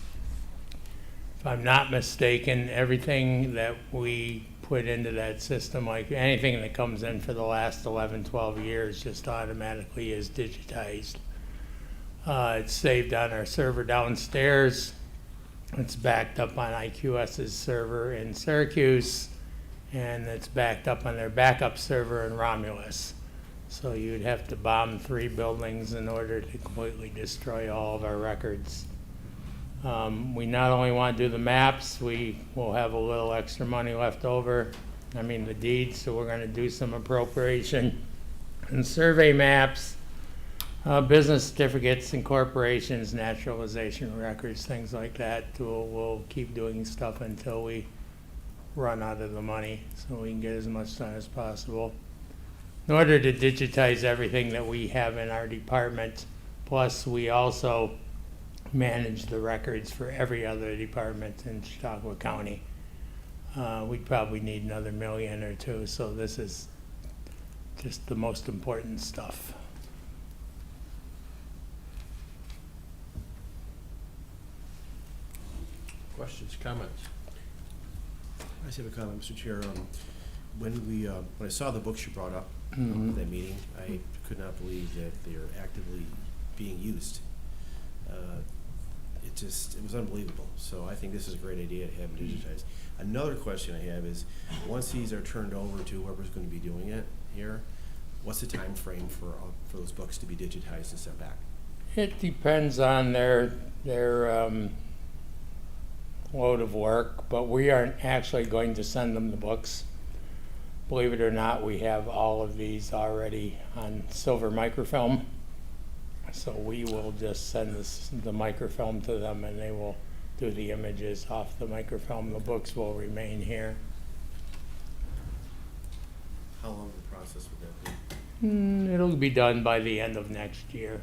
If I'm not mistaken, everything that we put into that system, like anything that comes in for the last 11, 12 years, just automatically is digitized. It's saved on our server downstairs. It's backed up on IQS's server in Syracuse, and it's backed up on their backup server in Romulus. So you'd have to bomb 3 buildings in order to completely destroy all of our records. We not only want to do the maps, we will have a little extra money left over. I mean the deeds, so we're going to do some appropriation and survey maps, business certificates, incorporations, naturalization records, things like that. We'll keep doing stuff until we run out of the money so we can get as much done as possible. In order to digitize everything that we have in our department, plus we also manage the records for every other department in Chautauqua County. We'd probably need another $1 million or $2 million, so this is just the most important stuff. Questions, comments? I just have a comment, Mr. Chair. When I saw the books you brought up at that meeting, I could not believe that they are actively being used. It was unbelievable. So I think this is a great idea to have them digitized. Another question I have is, once these are turned over to whoever's going to be doing it here, what's the time frame for those books to be digitized and sent back? It depends on their load of work, but we aren't actually going to send them the books. Believe it or not, we have all of these already on silver microfilm. So we will just send the microfilm to them and they will do the images off the microfilm. The books will remain here. How long of a process would that be? It'll be done by the end of next year.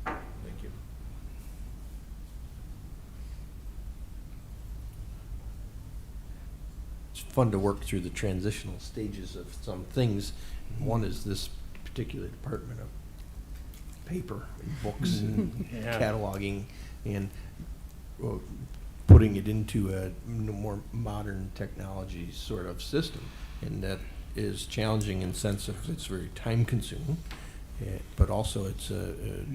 Thank you. It's fun to work through the transitional stages of some things. One is this particular department of paper and books and Yeah. cataloging and putting it into a more modern technology sort of system. And that is challenging in the sense of it's very time consuming, but also it's it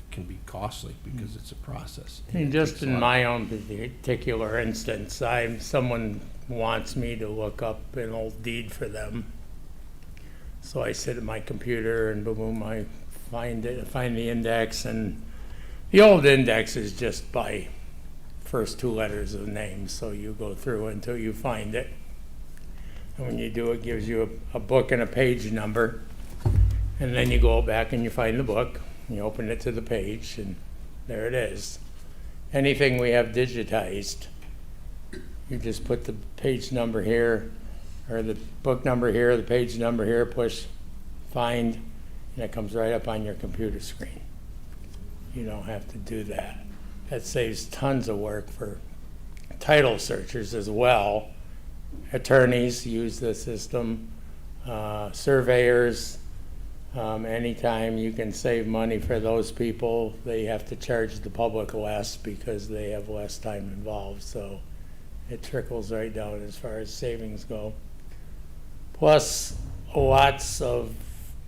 can be costly because it's a process. And it Just takes a in lot my own particular instance, someone wants me to look up an old deed for them. So I sit at my computer and boom, I find the index, and the old index is just by first two letters of names. So you go through until you find it. And when you do, it gives you a book and a page number. And then you go back and you find the book, you open it to the page, and there it is. Anything we have digitized, you just put the page number here, or the book number here, the page number here, push find, and it comes right up on your computer screen. You don't have to do that. That saves tons of work for title searchers as well. Attorneys use the system, surveyors. Anytime you can save money for those people, they have to charge the public less because they have less time involved. So it trickles right down as far as savings go. Plus, lots of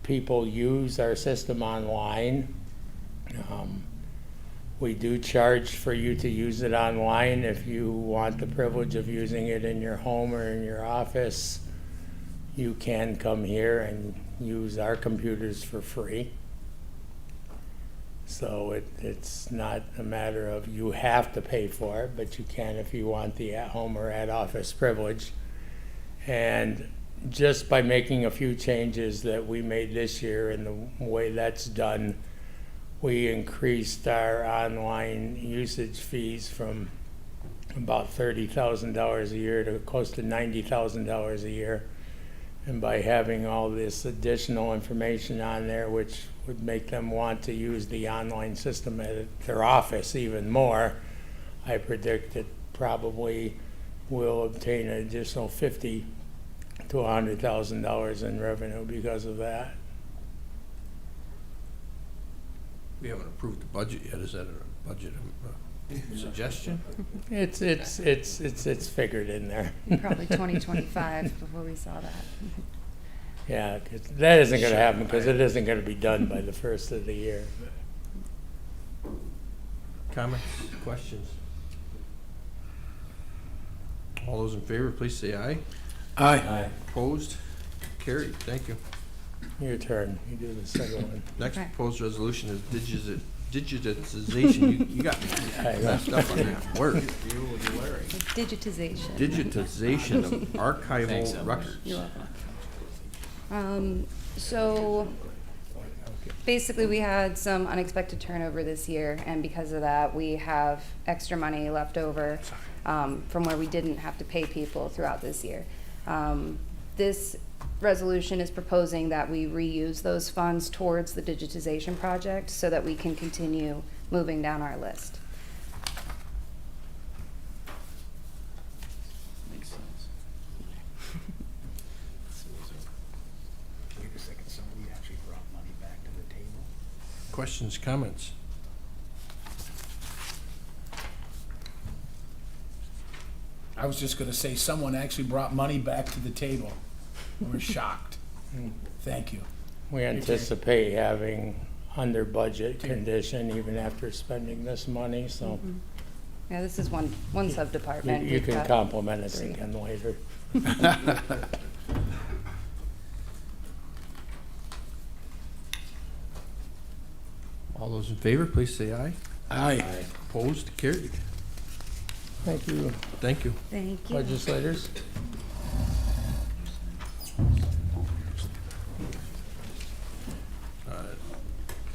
people use our system online. We do charge for you to use it online if you want the privilege of using it in your home or in your office. You can come here and use our computers for free. So it's not a matter of you have to pay for it, but you can if you want the at-home or at-office privilege. And just by making a few changes that we made this year and the way that's done, we increased our online usage fees from about $30,000 a year to close to $90,000 a year. And by having all this additional information on there, which would make them want to use the online system at their office even more, I predict that probably we'll obtain an additional $50,000 to $100,000 in revenue because of that. We haven't approved the budget yet. Is that a budget suggestion? It's figured in there. Probably 2025 before we saw that. Yeah, 'cause that isn't going to happen because it isn't going to be done by the first of the year. Comments, questions? All those in favor, please say aye. Aye. Opposed? Carried. Thank you. Your turn. You do the second one. Next Okay. proposed resolution is digitization. You got me messed up on that word. Digitization. Digitization of archival records. You're welcome. So basically we had some unexpected turnover this year, and because of that we have extra money left over from where we didn't have to pay people throughout this year. This resolution is proposing that we reuse those funds towards the digitization project so that we can continue moving down our list. Makes sense. Wait a second, somebody actually brought money back to the table? Questions, comments? I was just gonna say, someone actually brought money back to the table. We're shocked. Thank you. We anticipate having under budget condition even after spending this money, so Yeah, this is one sub-department. you We've can got compliment it three. again later. All those in favor, please say aye. Aye. Opposed, carried. Thank you, Thank you. Thank you. legislators.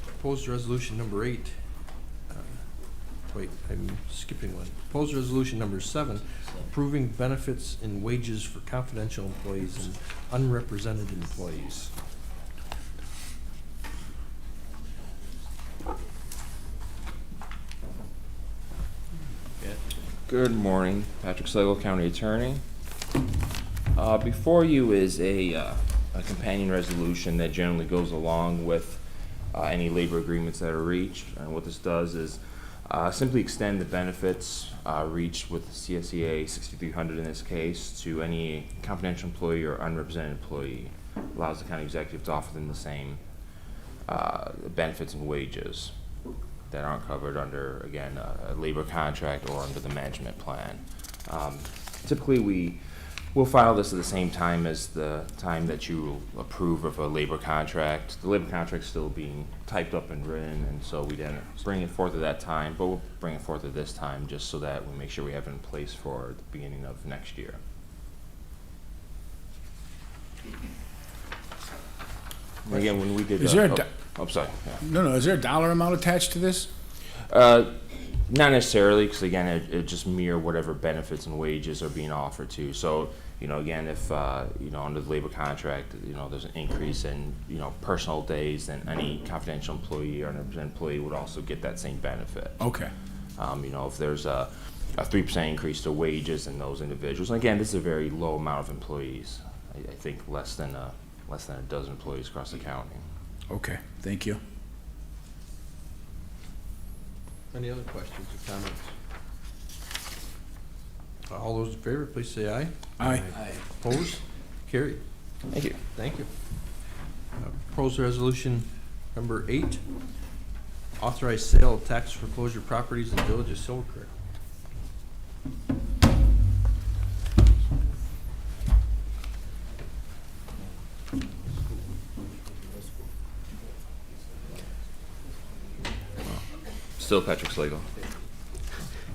Proposed resolution number 8. Wait, I'm skipping one. Proposed resolution number 7, approving benefits and wages for confidential employees and unrepresented employees. Good morning, Patrick Slagle, County Attorney. Before you is a companion resolution that generally goes along with any labor agreements that are reached. And what this does is simply extend the benefits reached with CSEA 6300 in this case to any confidential employee or unrepresented employee. Allows the county executive to offer them the same benefits and wages that aren't covered under, again, a labor contract or under the management plan. Typically, we'll file this at the same time as the time that you approve of a labor contract. The labor contract's still being typed up and written, and so we didn't bring it forth at that time, but we'll bring it forth at this time just so that we make sure we have it in place for the beginning of next year. Again, when we did, Is there a I'm sorry. Yeah. No, is there a dollar amount attached to this? Not necessarily, because again, it just mirror whatever benefits and wages are being offered to. So, again, if under the labor contract, there's an increase in personal days, then any confidential employee or an employee would also get that same benefit. Okay. If there's a 3% increase to wages in those individuals, and again, this is a very low amount of employees. I think less than a dozen employees across the county. Okay, thank you. Any other questions or comments? All those in favor, please say aye. Aye. Opposed? Carried. Thank you. Thank you. Proposed resolution number 8, authorize sale of tax foreclosure properties in the village of Silver Creek. Still Patrick Slagle.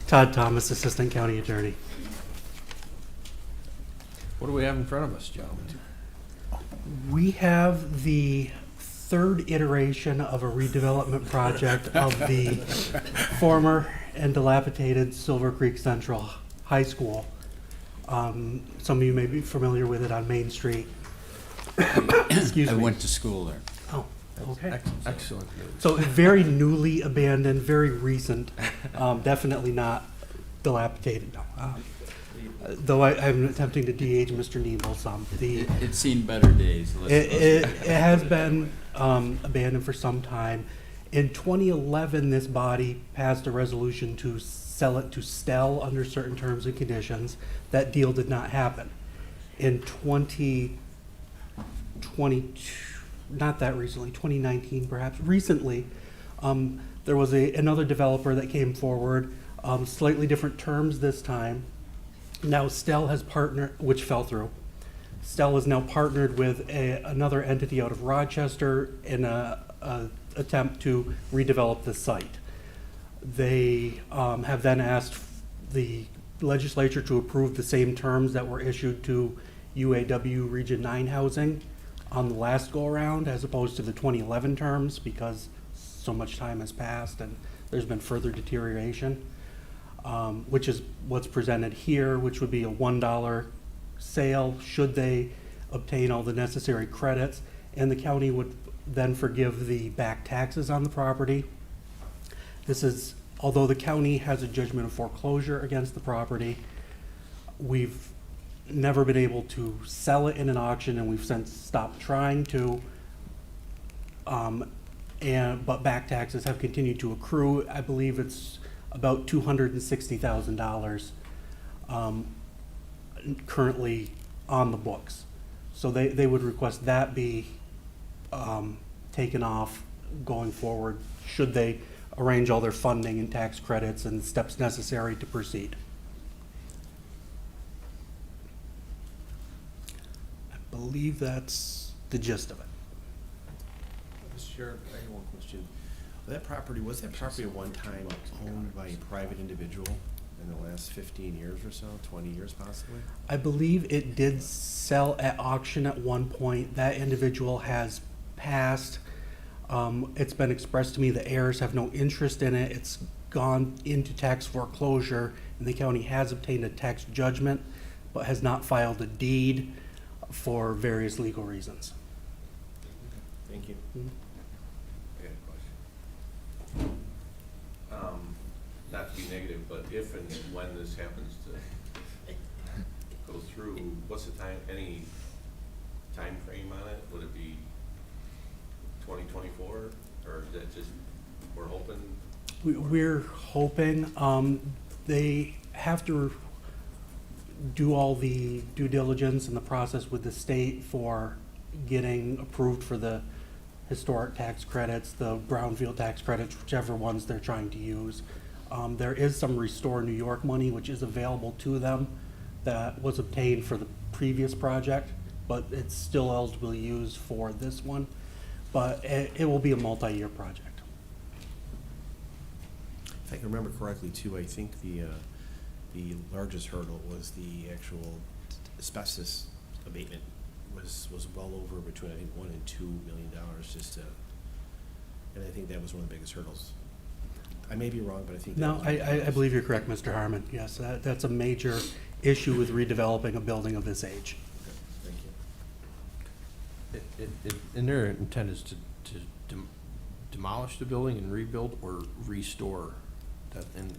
Todd Thomas, Assistant County Attorney. What do we have in front of us, gentlemen? We have the third iteration of a redevelopment project of the former and dilapidated Silver Creek Central High School. Some of you may be familiar with it on Main Street. Excuse me. I went to school there. Oh, okay. Excellent. So very newly abandoned, very recent, definitely not dilapidated. Though I'm attempting to de-age Mr. Nebel some. It's seen better days. It has been abandoned for some time. In 2011, this body passed a resolution to sell it to Stell under certain terms and conditions. That deal did not happen. In 2022, not that recently, 2019 perhaps, recently, there was another developer that came forward, slightly different terms this time. Now Stell has partnered, which fell through. Stell is now partnered with another entity out of Rochester in a attempt to redevelop the site. They have then asked the legislature to approve the same terms that were issued to UAW Region 9 housing on the last go-around, as opposed to the 2011 terms, because so much time has passed and there's been further deterioration, which is what's presented here, which would be a $1 sale should they obtain all the necessary credits, and the county would then forgive the back taxes on the property. This is, although the county has a judgment of foreclosure against the property, we've never been able to sell it in an auction, and we've since stopped trying to. But back taxes have continued to accrue. I believe it's about $260,000. currently on the books. So they would request that be taken off going forward, should they arrange all their funding and tax credits and steps necessary to proceed. I believe that's the gist of it. Mr. Chair, I have one question. That property, was that property at one time owned by a private individual in the last 15 years or so, 20 years possibly? I believe it did sell at auction at one point. That individual has passed. It's been expressed to me the heirs have no interest in it. It's gone into tax foreclosure, and the county has obtained a tax judgment, but has not filed a deed for various legal reasons. Thank you. I got a question. Not to be negative, but if and when this happens to go through, what's the time, any time frame on it? Would it be 2024, or is that just, we're hoping? We're hoping, they have to do all the due diligence and the process with the state for getting approved for the historic tax credits, the brownfield tax credits, whichever ones they're trying to use. There is some Restore New York money which is available to them that was obtained for the previous project, but it's still eligible to use for this one. But it will be a multi-year project. If I can remember correctly too, I think the largest hurdle was the actual asbestos abatement was well over between, I think, $1 and $2 million just to, and I think that was one of the biggest hurdles. I may be wrong, but I think. No, I believe you're correct, Mr. Harmon. Yes, that's a major issue with redeveloping a building of this age. Okay, thank you. And their intent is to demolish the building and rebuild or restore that, and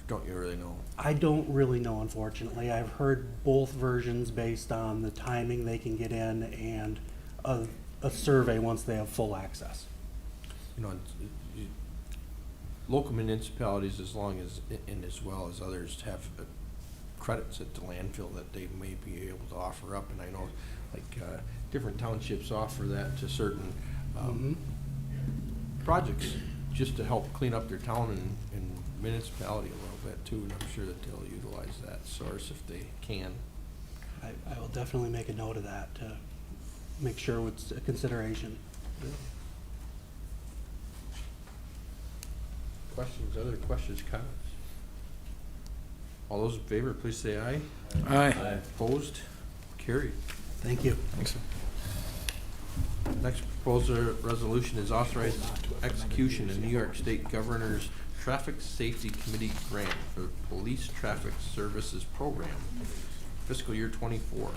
don't you really know? I don't really know, unfortunately. I've heard both versions based on the timing they can get in and a survey once they have full access. You know, local municipalities, as long as, and as well as others, have credits at the landfill that they may be able to offer up, and I know, like, different townships offer that to certain projects, just to help clean up their town and municipality a little bit too, and I'm sure that they'll utilize that source if they can. I will definitely make a note of that to make sure it's a consideration. Questions, other questions, comments? All those in favor, please say aye. Aye. Opposed? Carried. Thank you. Thanks. Next proposed resolution is authorized execution of New York State Governor's Traffic Safety Committee grant for Police Traffic Services Program, fiscal year '24.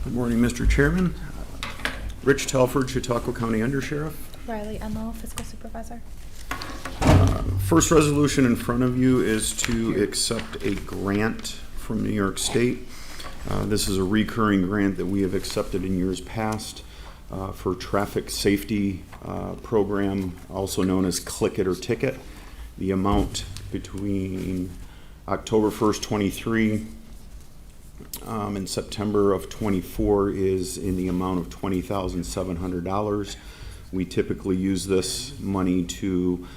Good morning, Mr. Chairman. Rich Telford, Chautauqua County Undersheriff. Riley Emmo, Fiscal Supervisor. First resolution in front of you is to accept a grant from New York State. This is a recurring grant that we have accepted in years past for traffic safety program, also known as Click It or Ticket. The amount between October 1st, 23 and September of 24 is in the amount of $20,700. We typically use this money to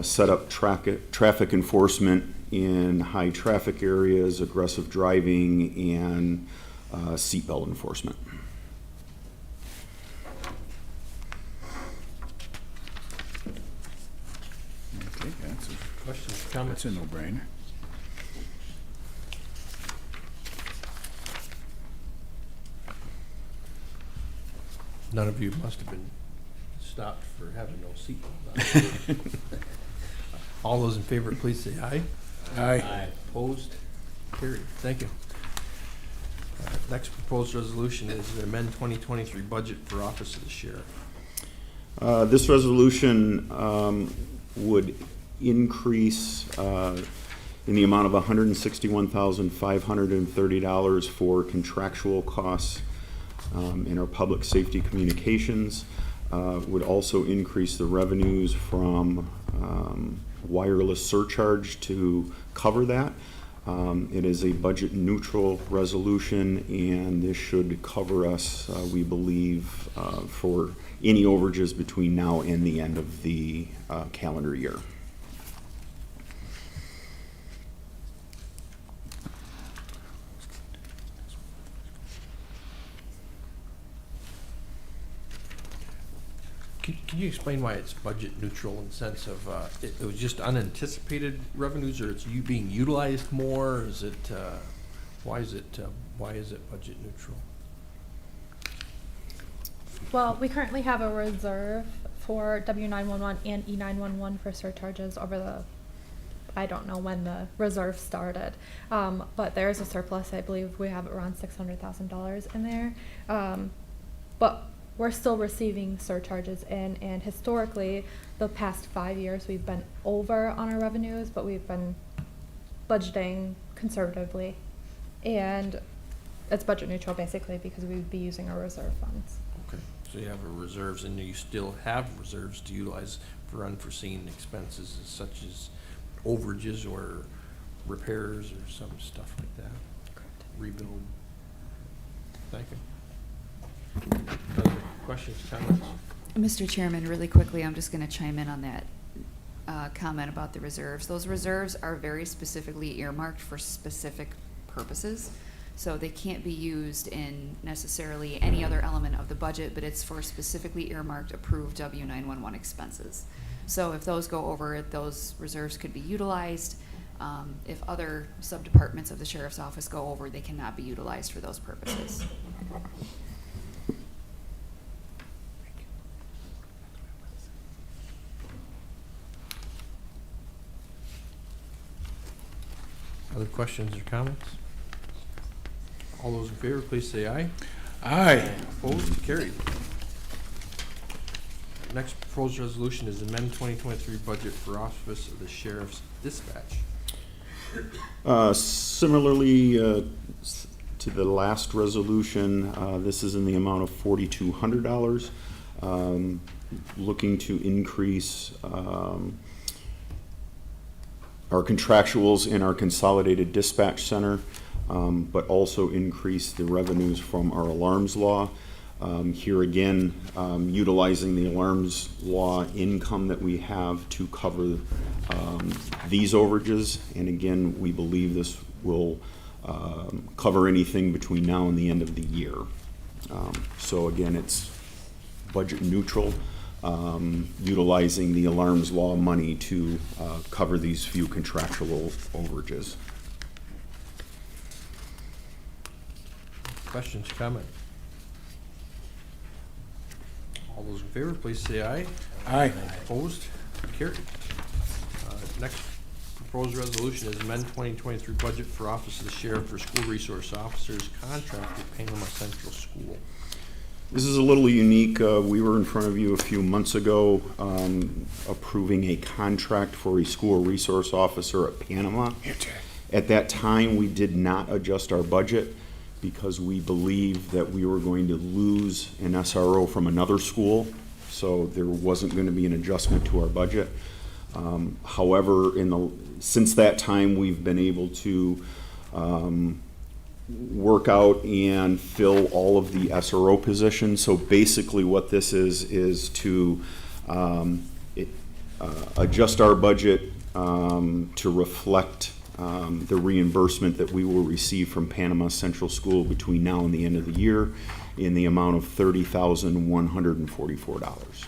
set up traffic enforcement in high traffic areas, aggressive driving, and seatbelt enforcement. Okay, Questions, comments? that's a no-brainer. None of you must have been stopped for having no seatbelt on. All those in favor, please say aye. Aye. Opposed? Carried. Thank you. Next proposed resolution is to amend 2023 budget for Office of the Sheriff. This resolution would increase in the amount of $161,530 for contractual costs in our public safety communications. would also increase the revenues from wireless surcharge to cover that. It is a budget neutral resolution, and this should cover us, we believe, for any overages between now and the end of the calendar year. Can you explain why it's budget neutral in the sense of, it was just unanticipated revenues, or it's you being utilized more? Is it, why is it budget neutral? Well, we currently have a reserve for W911 and E911 for surcharges over the, I don't know when the reserve started, but there is a surplus. I believe we have around $600,000 in there, but we're still receiving surcharges in, and historically, the past 5 years, we've been over on our revenues, but we've been budgeting conservatively, and it's budget neutral basically because we would be using our reserve funds. Okay, so you have a reserves, and you still have reserves to utilize for unforeseen expenses such as overages or repairs or some stuff like that? Correct. Rebuild. Thank you. Other questions, comments? Mr. Chairman, really quickly, I'm just going to chime in on that comment about the reserves. Those reserves are very specifically earmarked for specific purposes, so they can't be used in necessarily any other element of the budget, but it's for specifically earmarked approved W911 expenses. So if those go over, those reserves could be utilized. If other sub-departments of the Sheriff's Office go over, they cannot be utilized for those purposes. Other questions or comments? All those in favor, please say aye. Aye. Opposed? Carried. Next proposed resolution is amend 2023 budget for Office of the Sheriff's Dispatch. Similarly to the last resolution, this is in the amount of $4,200. Looking to increase our contractuals in our consolidated dispatch center, but also increase the revenues from our alarms law. Here again, utilizing the alarms law income that we have to cover these overages. And again, we believe this will cover anything between now and the end of the year. So again, it's budget neutral, utilizing the alarms law money to cover these few contractual overages. Questions, comments? All those in favor, please say aye. Aye. Opposed? Carried. Next proposed resolution is amend 2023 budget for Office of the Sheriff for School Resource Officers contract with Panama Central School. This is a little unique. We were in front of you a few months ago approving a contract for a school resource officer at Panama. At that time, we did not adjust our budget because we believed that we were going to lose an SRO from another school, so there wasn't going to be an adjustment to our budget. However, since that time, we've been able to work out and fill all of the SRO positions. So basically what this is to adjust our budget to reflect the reimbursement that we will receive from Panama Central School between now and the end of the year in the amount of $30,144.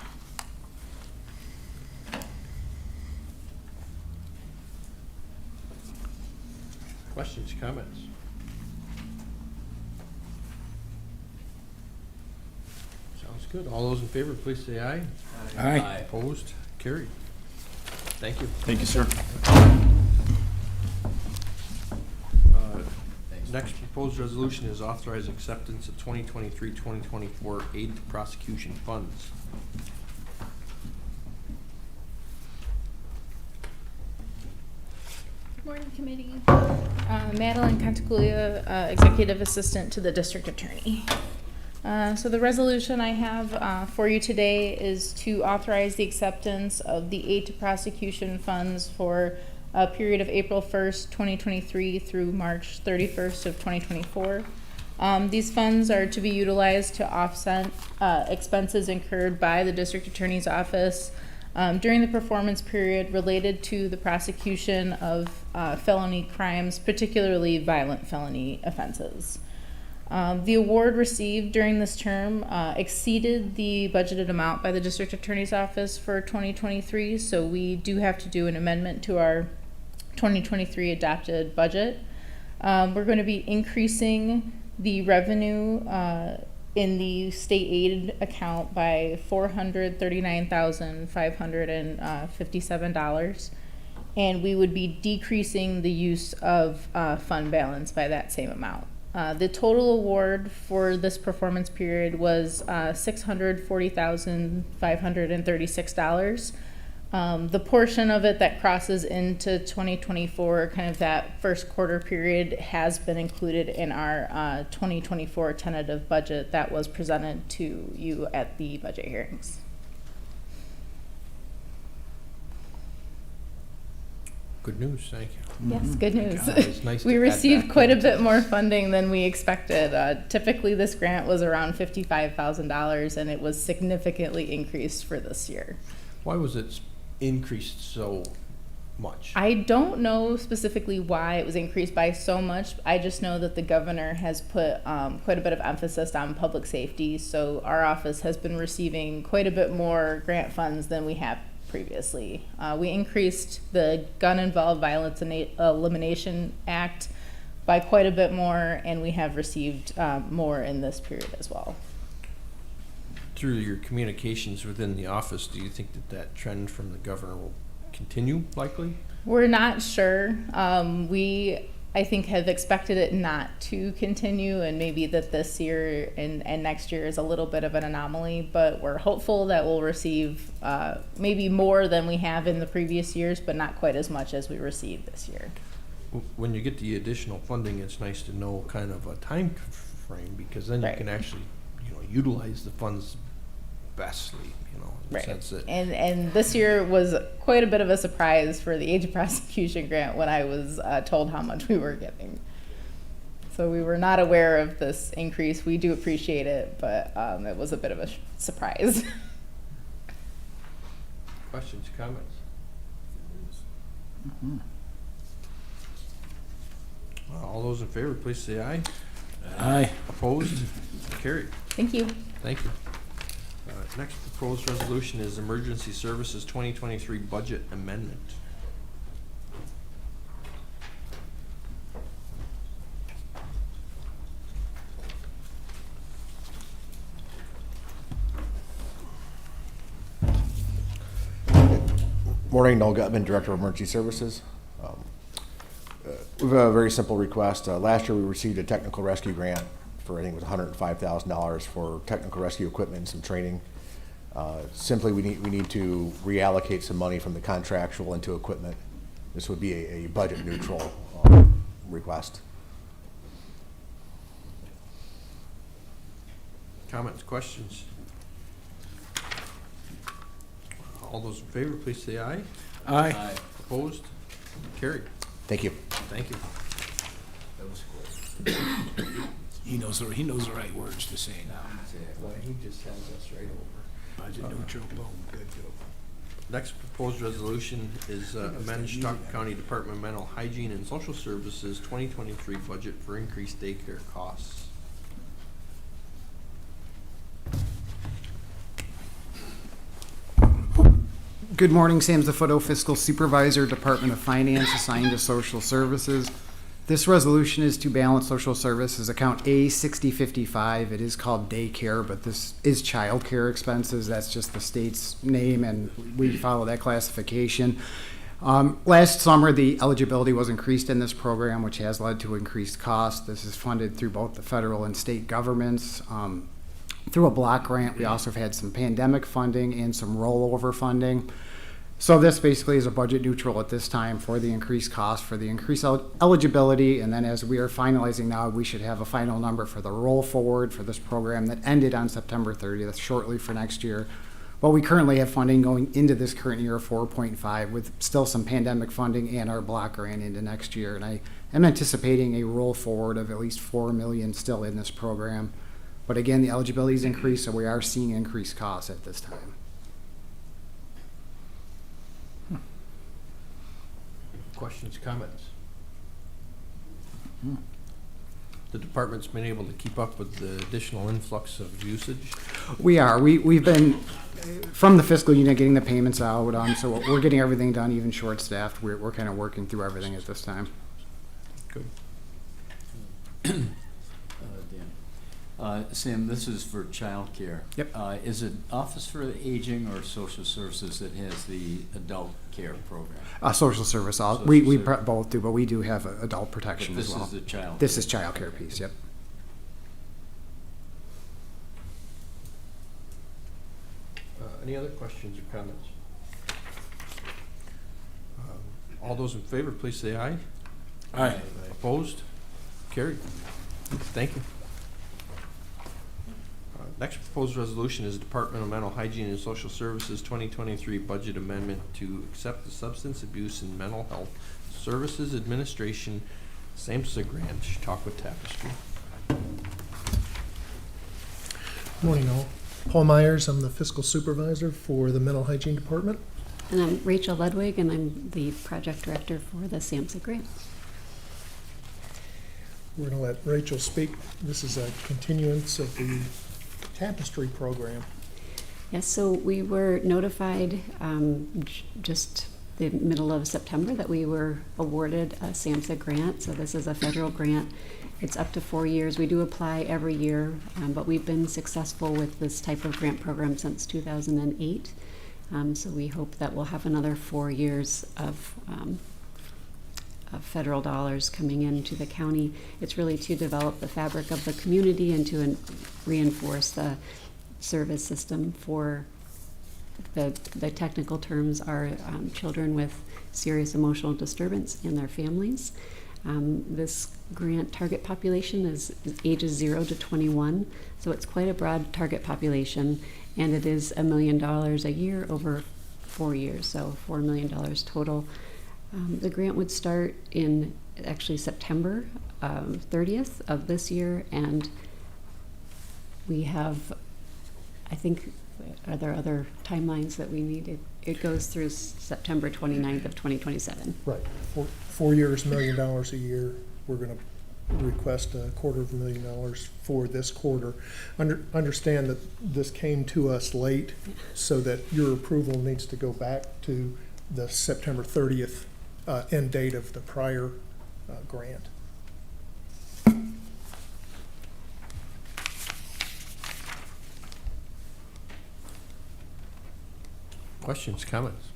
Questions, comments? Sounds good. All those in favor, please say aye. Aye. Opposed? Carried. Thank you. Thank you, sir. Next proposed resolution is authorize acceptance of 2023-2024 aid to prosecution funds. Good morning, committee. Madeline Cantaculia, Executive Assistant to the District Attorney. So the resolution I have for you today is to authorize the acceptance of the aid to prosecution funds for a period of April 1st, 2023 through March 31st of 2024. These funds are to be utilized to offset expenses incurred by the District Attorney's Office during the performance period related to the prosecution of felony crimes, particularly violent felony offenses. The award received during this term exceeded the budgeted amount by the District Attorney's Office for 2023, so we do have to do an amendment to our 2023 adopted budget. We're going to be increasing the revenue in the state aid account by $439,557, and we would be decreasing the use of fund balance by that same amount. The total award for this performance period was $640,536. The portion of it that crosses into 2024, kind of that first quarter period, has been included in our 2024 tentative budget that was presented to you at the budget hearings. Good news, thank you. Yes, good news. It's nice We to add received that quite a into bit this. more funding than we expected. Typically, this grant was around $55,000, and it was significantly increased for this year. Why was it increased so much? I don't know specifically why it was increased by so much. I just know that the governor has put quite a bit of emphasis on public safety, so our office has been receiving quite a bit more grant funds than we have previously. We increased the Gun-Involved Violence Elimination Act by quite a bit more, and we have received more in this period as well. Through your communications within the office, do you think that that trend from the governor will continue likely? We're not sure. I think, have expected it not to continue, and maybe that this year and next year is a little bit of an anomaly, but we're hopeful that we'll receive maybe more than we have in the previous years, but not quite as much as we received this year. When you get the additional funding, it's nice to know kind of a time frame, because then you Right. can actually, utilize the funds bestly, in the sense that. And this year was quite a bit of a surprise for the age of prosecution grant when I was told how much we were getting. So we were not aware of this increase. We do appreciate it, but it was a bit of a surprise. Questions, comments? All those in favor, please say aye. Aye. Opposed? Carried. Thank you. Thank you. Next proposed resolution is Emergency Services 2023 Budget Amendment. Morning, Noel Gutman, Director of Emergency Services. We have a very simple request. Last year we received a technical rescue grant for, I think it was $105,000 for technical rescue equipment and some training. Simply, we need to reallocate some money from the contractual into equipment. This would be a budget neutral request. Comments, questions? All those in favor, please say aye. Aye. Aye. Opposed? Carried. Thank you. Thank you. That was quick. He knows the right words to say now. Well, he just sends us right over. Budget neutral, boom, good job. Next proposed resolution is amend Stockton County Department of Mental Hygiene and Social Services 2023 budget for increased daycare costs. Good morning, Sam Zaffoto, Fiscal Supervisor, Department of Finance, assigned to Social Services. This resolution is to balance Social Services account A6055. It is called daycare, but this is childcare expenses. That's just the state's name, and we follow that classification. Last summer, the eligibility was increased in this program, which has led to increased costs. This is funded through both the federal and state governments. Through a block grant, we also have had some pandemic funding and some rollover funding. So this basically is a budget neutral at this time for the increased cost, for the increased eligibility, and then as we are finalizing now, we should have a final number for the roll forward for this program that ended on September 30th, shortly for next year. But we currently have funding going into this current year of 4.5 with still some pandemic funding and our block grant into next year. And I am anticipating a roll forward of at least 4 million still in this program. But again, the eligibility is increased, so we are seeing increased costs at this time. Questions, comments? The department's been able to keep up with the additional influx of usage? We are. We've been, from the fiscal unit, getting the payments out. So we're getting everything done, even short-staffed. We're kind of working through everything at this time. Good. Sam, this is for childcare. Yep. Is it Office for the Aging or Social Services that has the adult care program? Social service. Social We service. both do, but we do have adult protection But as well. this is the child. This is child care piece, yep. Any other questions or comments? All those in favor, please say aye. Aye. Opposed? Carried. Thank you. Next proposed resolution is Department of Mental Hygiene and Social Services 2023 budget amendment to accept the Substance Abuse and Mental Health Services Administration SAMHSA grant, Chautauqua Tapestry. Morning all. Paul Myers, I'm the fiscal supervisor for the mental hygiene department. And I'm Rachel Ludwig, and I'm the project director for the SAMHSA grant. We're going to let Rachel speak. This is a continuance of the Tapestry program. Yes, so we were notified just the middle of September that we were awarded a SAMHSA grant. So this is a federal grant. It's up to 4 years. We do apply every year, but we've been successful with this type of grant program since 2008. So we hope that we'll have another 4 years of federal dollars coming into the county. It's really to develop the fabric of the community and to reinforce the service system for the technical terms are children with serious emotional disturbance and their families. This grant target population is ages 0 to 21, so it's quite a broad target population, and it is $1 million a year over 4 years, so $4 million total. The grant would start in actually September 30th of this year, and we have, I think, are there other timelines that we need? It goes through September 29th of 2027. Right. 4 years, $1 million a year. We're going to request $250,000 for this quarter. Understand that this came to us late, so that your approval needs to go back to the September 30th end date of the prior grant. Questions, comments?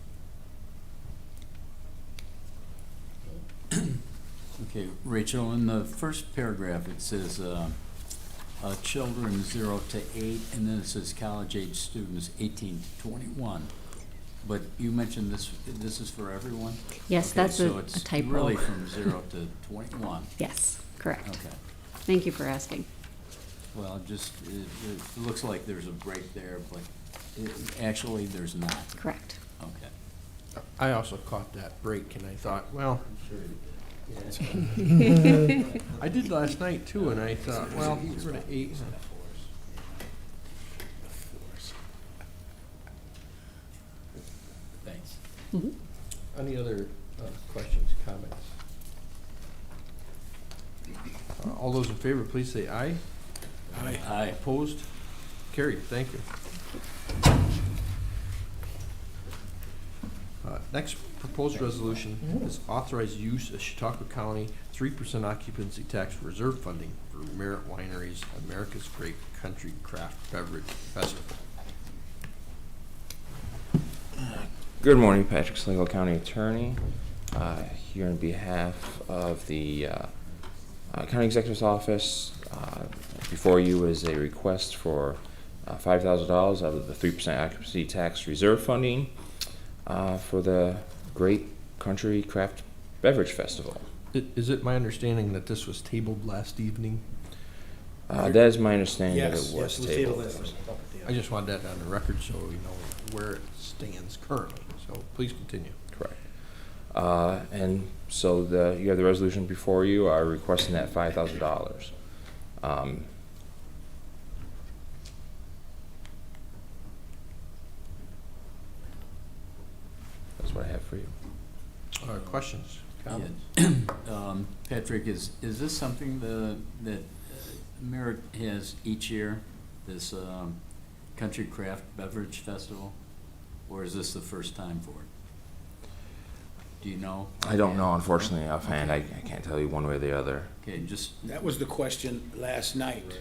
Okay, Rachel, in the first paragraph, it says children 0 to 8, and then it says college-age students 18 to 21. But you mentioned this is for everyone? Yes, Okay, that's so a it's typo. really from 0 to 21. Yes, correct. Okay. Thank you for asking. Well, just, it looks like there's a break there, but actually, there's not. Correct. Okay. I also caught that break, and I thought, well, I did last night too, and I thought, well, get rid of 8. Thanks. Mm-hmm. Any other questions, comments? All those in favor, please say aye. Aye. Aye. Opposed? Carried. Thank you. Next proposed resolution is authorized use of Chautauqua County 3% occupancy tax reserve funding for Merit Winery's America's Grape Country Craft Beverage Festival. Good morning, Patrick Slagle, County Attorney, here on behalf of the County Executive's Office. Before you is a request for $5,000 out of the 3% occupancy tax reserve funding. for the Great Country Craft Beverage Festival. Is it my understanding that this was tabled last evening? That is my understanding that Yes. it was tabled. I just want that on the record so we know where it stands currently. So please continue. Correct. And so you have the resolution before you are requesting that $5,000. That's what I have for you. Questions, comments? Patrick, is this something that Merritt has each year, this Country Craft Beverage Festival? Or is this the first time for it? Do you know? I don't know, unfortunately, offhand. I can't tell you one way or the other. Okay, just, That was the question last night.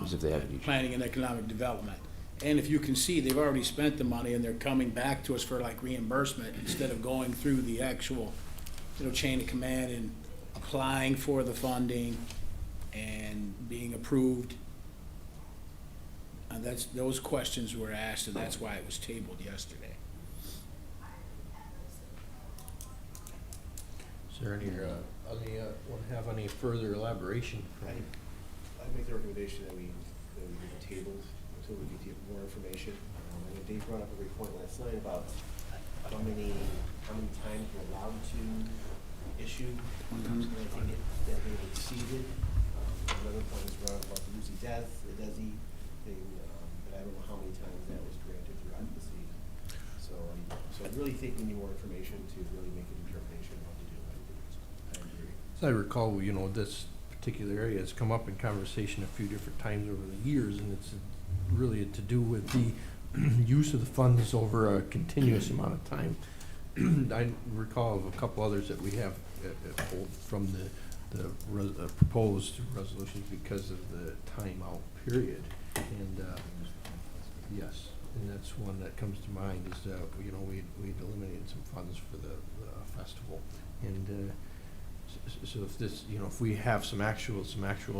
As if they have it each- Planning and Economic Development. And if you can see, they've already spent the money and they're coming back to us for like reimbursement instead of going through the actual, chain of command and applying for the funding and being approved. And those questions were asked, and that's why it was tabled yesterday. Is there anyone have any further elaboration? I make the recommendation that we get tabled until we get more information. I know Dave brought up a great point last night about how many times we're allowed to issue. And I think that they exceeded. Another point was brought up about the Lucy death, the DESI thing, but I don't know how many times that was granted throughout the season. So I really think we need more information to really make a determination of what to do. I agree. As I recall, this particular area has come up in conversation a few different times over the years, and it's really to do with the use of the funds over a continuous amount of time. I recall of a couple others that we have pulled from the proposed resolutions because of the timeout period. And yes, and that's one that comes to mind is that, we'd eliminated some funds for the festival. And so if this, if we have some actual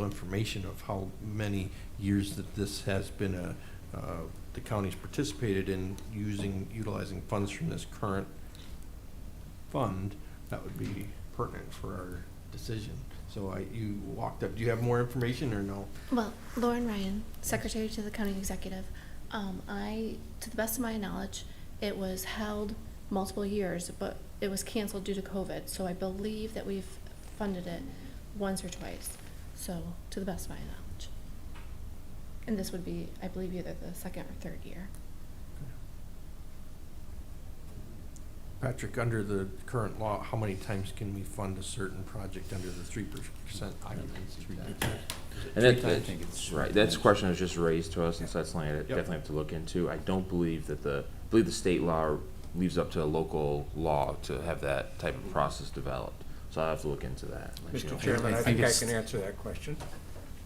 information of how many years that this has been the county's participated in utilizing funds from this current fund, that would be pertinent for our decision. So you walked up, do you have more information or no? Well, Lauren Ryan, Secretary to the County Executive. To the best of my knowledge, it was held multiple years, but it was canceled due to COVID. So I believe that we've funded it once or twice. So to the best of my knowledge. And this would be, I believe, either the second or third year. Patrick, under the current law, how many times can we fund a certain project under the 3% occupancy tax? And I think it's right. That's a question that was just raised to us, and so that's something I definitely have to look into. I don't believe that the state law leaves up to a local law to have that type of process developed. So I'll have to look into that. Mr. Chairman, I think I can answer that question.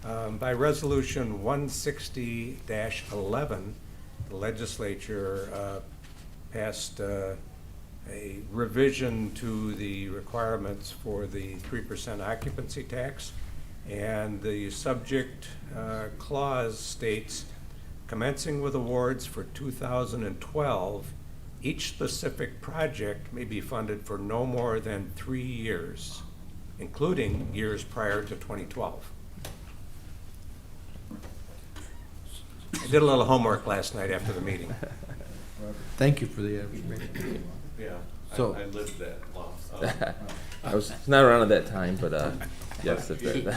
By Resolution 160-11, the legislature passed a revision to the requirements for the 3% occupancy tax, and the subject clause states, commencing with awards for 2012, each specific project may be funded for no more than 3 years, including years prior to 2012. I did a little homework last night after the meeting. Thank you for the information. Yeah, So- I lived that long. I was not around at that time, but yes,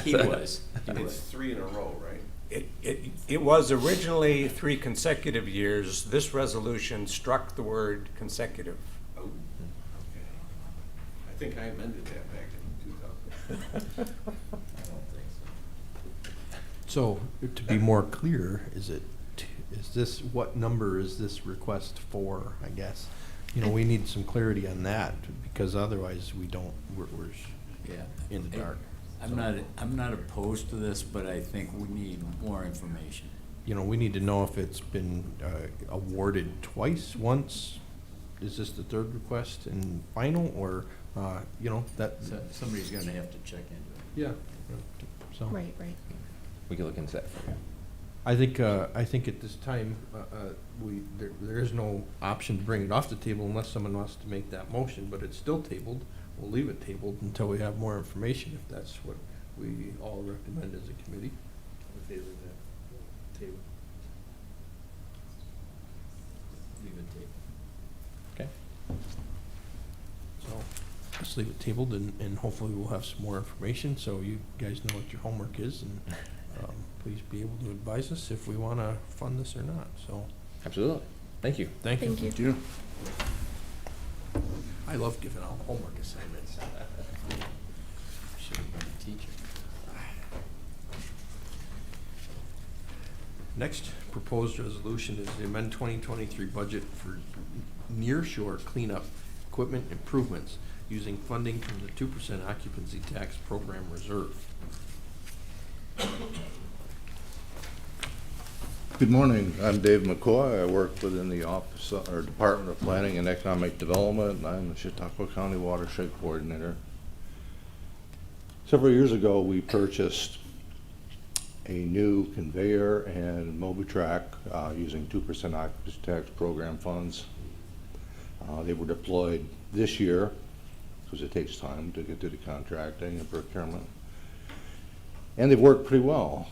he was. It's 3 in a row, right? It was originally 3 consecutive years. This resolution struck the word consecutive. Oh, okay. I think I amended that back in 2000. I don't think so. So, to be more clear, is this, what number is this request for, I guess? We need some clarity on that, because otherwise we're in the dark. I'm not opposed to this, but I think we need more information. We need to know if it's been awarded twice, once. Is this the third request and final, or, that? Somebody's gonna have to check into it. Yeah. So. Right. we can look into that for you. I think at this time, there is no option to bring it off the table unless someone wants to make that motion, but it's still tabled. We'll leave it tabled until we have more information, if that's what we all recommend as a committee. In favor of that table. Leave it tabled. Okay. So, let's leave it tabled, and hopefully we'll have some more information, so you guys know what your homework is, and please be able to advise us if we want to fund this or not, so. Absolutely. Thank you. Thank you. Thank you. I love giving out homework assignments. Should have been a teacher. Next proposed resolution is the amend 2023 budget for nearshore cleanup equipment improvements using funding from the 2% occupancy tax program reserve. Good morning. I'm Dave McCoy. I work within the office or Department of Planning and Economic Development, and I'm the Chautauqua County Watershed Coordinator. Several years ago, we purchased a new conveyor and MobiTrack using 2% occupancy tax program funds. They were deployed this year because it takes time to get to the contracting and procurement. And they've worked pretty well.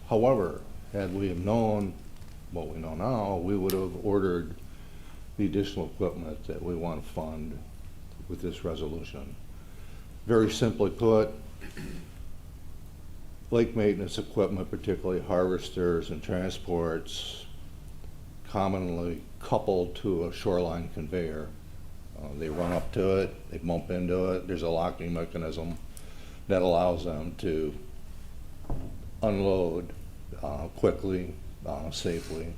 However, had we have known what we know now, we would have ordered the additional equipment that we want to fund with this resolution. Very simply put, lake maintenance equipment, particularly harvesters and transports, commonly coupled to a shoreline conveyor. They run up to it, they bump into it, there's a locking mechanism that allows them to unload quickly, safely.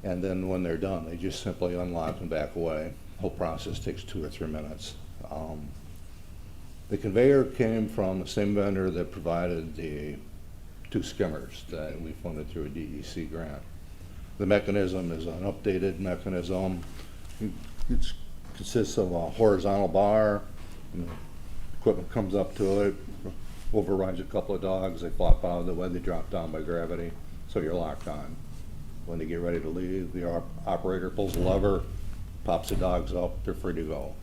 And then when they're done, they just simply unlock and back away. The whole process takes 2 or 3 minutes. The conveyor came from the same vendor that provided the 2 skimmers that we funded through a DEC grant. The mechanism is an updated mechanism. It consists of a horizontal bar. Equipment comes up to it, overrides a couple of dogs, they flop out of the way, they drop down by gravity, so you're locked on. When they get ready to leave, the operator pulls the lever, pops the dogs up, they're free to go.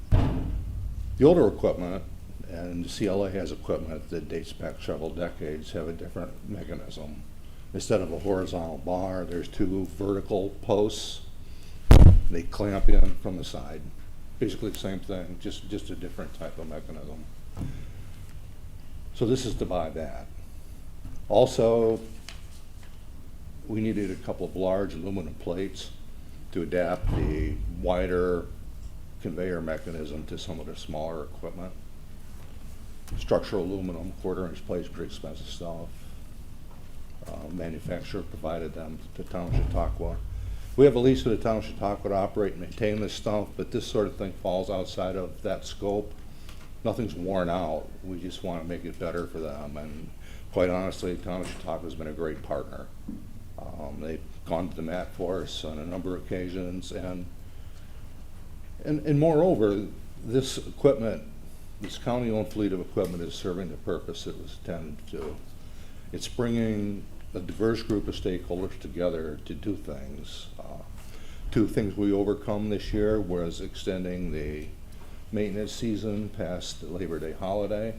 The older equipment, and the CLA has equipment that dates back several decades, have a different mechanism. Instead of a horizontal bar, there's 2 vertical posts. They clamp in from the side. Basically the same thing, just a different type of mechanism. So this is to buy that. Also, we needed a couple of large aluminum plates to adapt the wider conveyor mechanism to some of the smaller equipment. Structural aluminum, 1/4-inch plates, pretty expensive stuff. Manufacturer provided them to the town of Chautauqua. We have a lease with the town of Chautauqua to operate and maintain this stuff, but this sort of thing falls outside of that scope. Nothing's worn out. We just want to make it better for them. And quite honestly, the town of Chautauqua has been a great partner. They've gone to the mat for us on a number of occasions. And moreover, this equipment, this county-owned fleet of equipment is serving the purpose it was intended to. It's bringing a diverse group of stakeholders together to do things. 2 things we overcome this year was extending the maintenance season past the Labor Day holiday,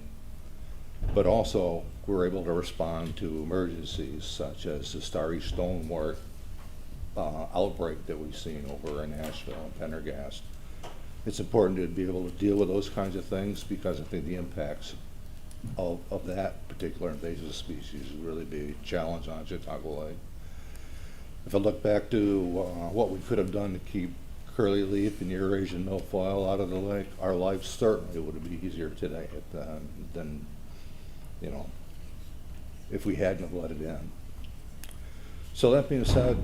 but also we're able to respond to emergencies such as the Starry Stonewort outbreak that we've seen over in Asheville and Pendergast. It's important to be able to deal with those kinds of things because I think the impacts of that particular invasive species would really be a challenge on Chautauqua Lake. If I look back to what we could have done to keep curly leaf and Eurasian milfoil out of the lake, our lives certainly would be easier today than if we hadn't have let it in. So that being said,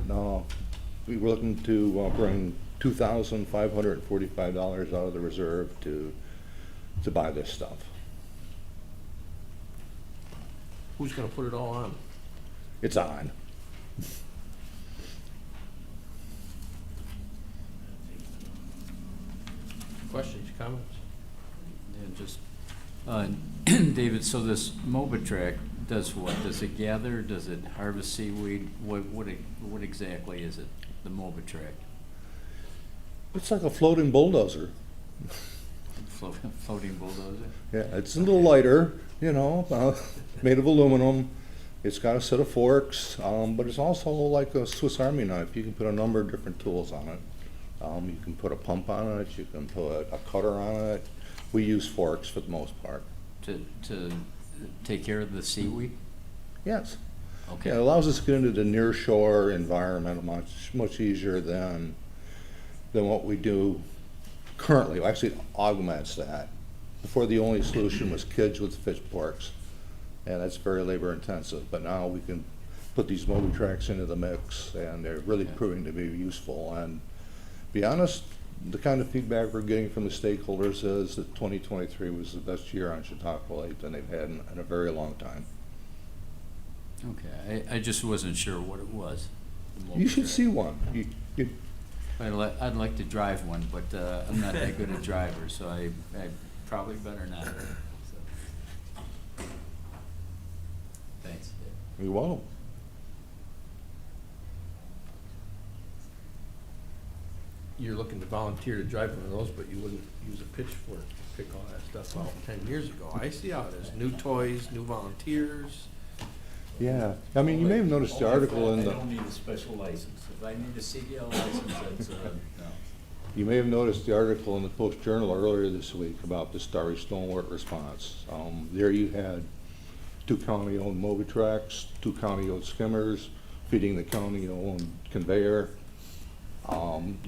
we were looking to bring $2,545 out of the reserve to buy this stuff. Who's going to put it all on? It's on. Questions, comments? Yeah, just, David, so this MobiTrack, does what? Does it gather? Does it harvest seaweed? What exactly is it, the Mobitrack? It's like a floating bulldozer. Floating bulldozer? Yeah, it's a little lighter, made of aluminum. It's got a set of forks, but it's also like a Swiss Army knife. You can put a number of different tools on it. You can put a pump on it, you can put a cutter on it. We use forks for the most part. To take care of the seaweed? Yes. Okay. Yeah, it allows us to get into the near shore environment much easier than what we do currently. Actually, it augments that. Before, the only solution was kids with fish forks, and that's very labor intensive. But now we can put these Mobitracks into the mix, and they're really proving to be useful. And to be honest, the kind of feedback we're getting from the stakeholders is that 2023 was the best year on Chautauqua Lake than they've had in a very long time. Okay, I just wasn't sure what it was. the You should Mobitrack. see one. I'd like to drive one, but I'm not that good a driver, so I probably better not. So. Thanks. You're welcome. You're looking to volunteer to drive one of those, but you wouldn't use a pitchfork to pick all that stuff out 10 years ago. I see how it is. New toys, new volunteers. Yeah, I mean, you may have noticed the article in I the, don't need a special license. If I need a CDL license, that's, no. you may have noticed the article in the Post-Journal earlier this week about the Starry Stonewort response. There you had 2 county-owned Mobitracks, 2 county-owned skimmers, feeding the county-owned conveyor,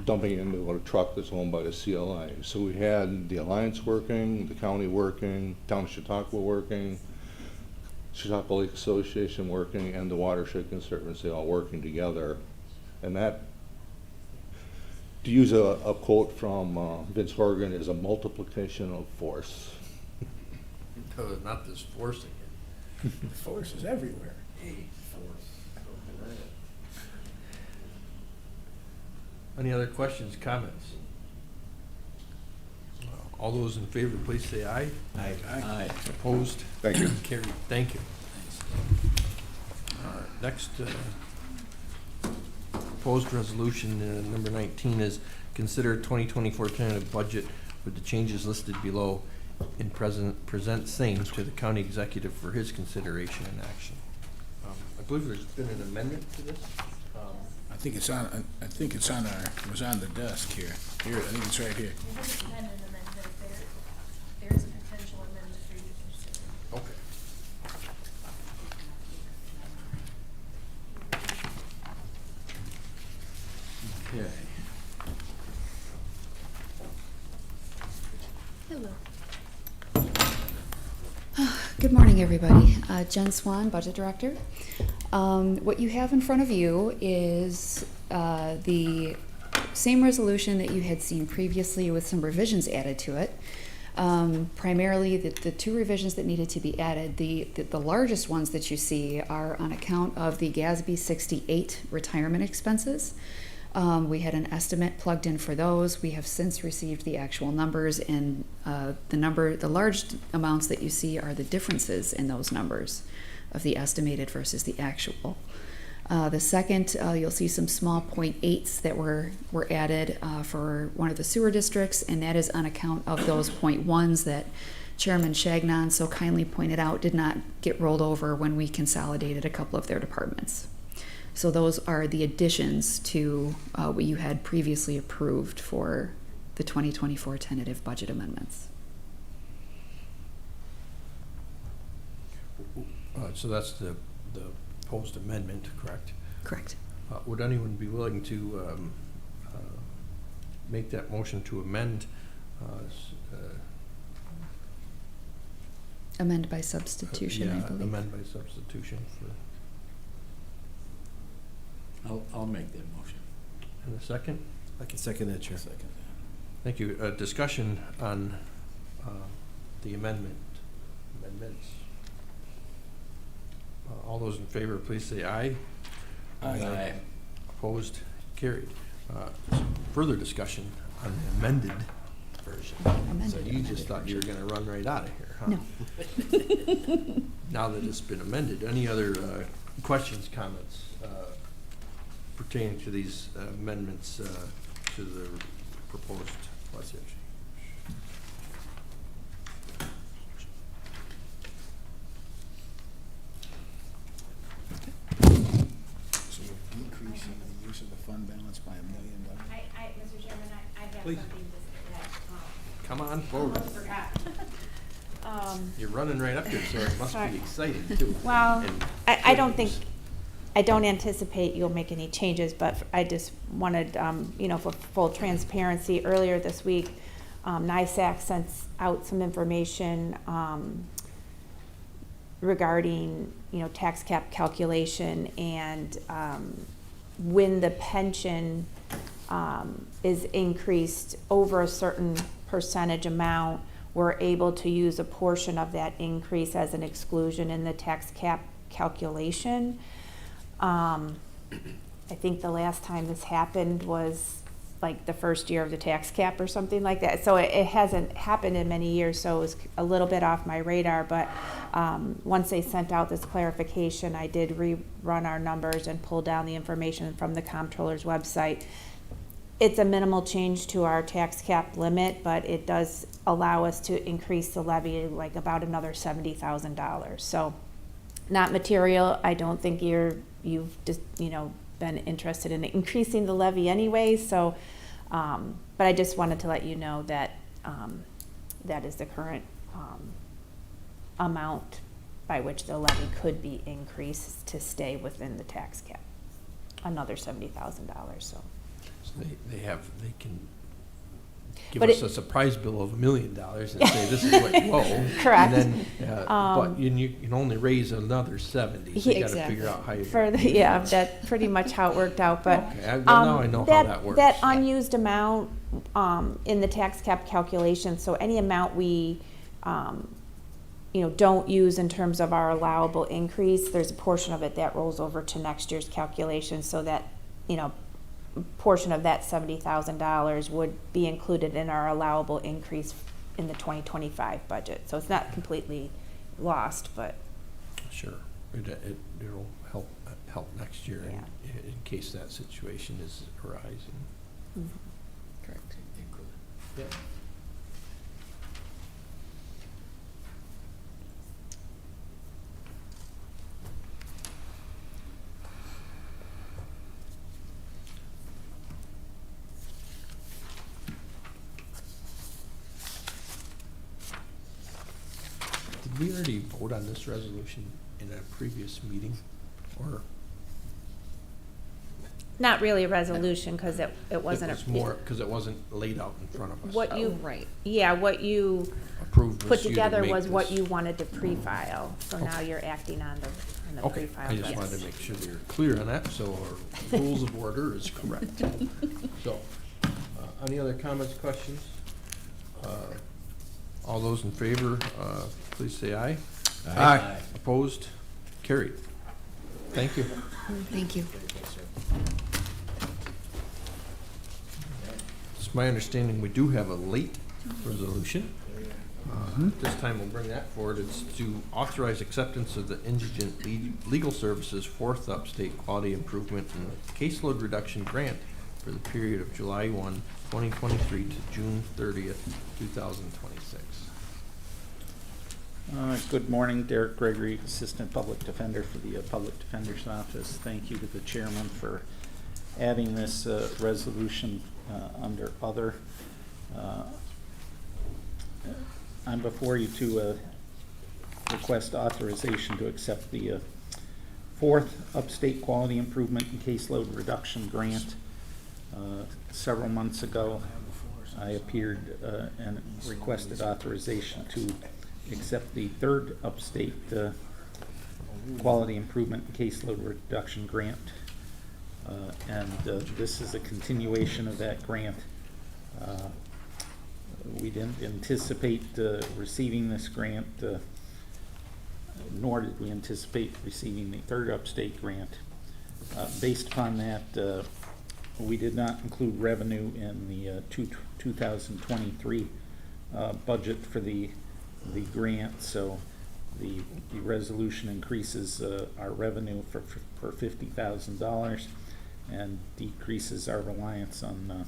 dumping into a truck that's owned by the CLA. So we had the Alliance working, the county working, Town of Chautauqua working, Chautauqua Lake Association working, and the Watershed Conservancy all working together. And that, to use a quote from Vince Horgan, is a multiplication of force. No, not this forcing it. The force is everywhere. Any other questions, comments? All those in favor, please say aye. Aye. Aye. Opposed? Thank you. Carried. Thank you. Next, proposed resolution number 19 is consider 2024 tentative budget with the changes listed below and present same to the county executive for his consideration and action. I believe there's been an amendment to this. I think it's on, it was on the desk here. Here, I think it's right here. There is a potential amendment for you to consider. Okay. Okay. Hello. Good morning, everybody. Jen Swan, Budget Director. What you have in front of you is the same resolution that you had seen previously with some revisions added to it. Primarily, the 2 revisions that needed to be added, the largest ones that you see are on account of the GASB 68 retirement expenses. We had an estimate plugged in for those. We have since received the actual numbers, and the large amounts that you see are the differences in those numbers of the estimated versus the actual. The second, you'll see some small .8s that were added for one of the sewer districts, and that is on account of those .1s that Chairman Shagnon so kindly pointed out did not get rolled over when we consolidated a couple of their departments. So those are the additions to what you had previously approved for the 2024 tentative budget amendments. So that's the proposed amendment, correct? Correct. Would anyone be willing to make that motion to amend? Amend by substitution, I believe. Amend by substitution for. I'll make that motion. And a second? I can second that, Chair. Second. Thank you. Discussion on the amendments. All those in favor, please say aye. Aye. Opposed? Carried. Further discussion on the amended version. version. Amended, So you amended just thought you were gonna run right out of here, huh? No. Now that it's been amended, any other questions, comments pertaining to these amendments to the proposed legislation? So we're decreasing the use of the fund balance by $1 million. Mr. Chairman, I have Please. something to Come on forward. forgot. You're running right up here, so it must Sorry. be exciting too. Well, And I good don't think, news. I don't anticipate you'll make any changes, but I just wanted, you know, for full transparency, earlier this week, NISAC sent out some information regarding, you know, tax cap calculation, and when the pension is increased over a certain percentage amount, we're able to use a portion of that increase as an exclusion in the tax cap calculation. I think the last time this happened was like the first year of the tax cap or something like that. So it hasn't happened in many years, so it was a little bit off my radar. But once they sent out this clarification, I did rerun our numbers and pull down the information from the comptroller's website. It's a minimal change to our tax cap limit, but it does allow us to increase the levy like about another $70,000. So not material. I don't think you've just, you know, been interested in increasing the levy anyway. So, but I just wanted to let you know that that is the current amount by which the levy could be increased to stay within the tax cap, another $70,000. So. So they can give But us a surprise bill of $1 million and say, this is what you owe. Correct. And then, but you can only raise another 70, so you gotta figure out how you. Yeah, that's pretty much how it worked out, but. Okay, well, now I know how that works. That unused amount, in the tax cap calculation, so any amount we, you know, don't use in terms of our allowable increase, there's a portion of it that rolls over to next year's calculation, so that, you know, portion of that $70,000 would be included in our allowable increase in the 2025 budget. So it's not completely lost, but. Sure, it'll help next year in case that situation is arising. Mhm. Correct. Yeah. Did we already vote on this resolution in a previous meeting, or? Not really a resolution, because it wasn't. It was more, because it wasn't laid out in front of us. What you. Right. Yeah, what you. Approved Put was you to together make was what this. you wanted to pre-file, so now Okay. you're acting on the Okay, pre-file. I just yes. wanted to make sure we were clear on that, so our rules of order is correct. So, any other comments, questions? All those in favor, please say aye. Aye. Opposed? Carried. Thank you. Thank you. It's my understanding we do have a late resolution. This time we'll bring that forward. It's to authorize acceptance of the indigent legal services fourth upstate quality improvement and caseload reduction grant for the period of July 1, 2023 to June 30th, 2026. Good morning, Derek Gregory, Assistant Public Defender for the Public Defender's Office. Thank you to the chairman for adding this resolution under other. I'm before you to request authorization to accept the fourth Upstate Quality Improvement and Caseload Reduction Grant. Several months ago, I appeared and requested authorization to accept the third Upstate Quality Improvement and Caseload Reduction Grant. This is a continuation of that grant. We didn't anticipate receiving this grant, nor did we anticipate receiving the third Upstate grant. Based upon that, we did not include revenue in the 2023 budget for the grant, so the resolution increases our revenue for $50,000 and decreases our reliance on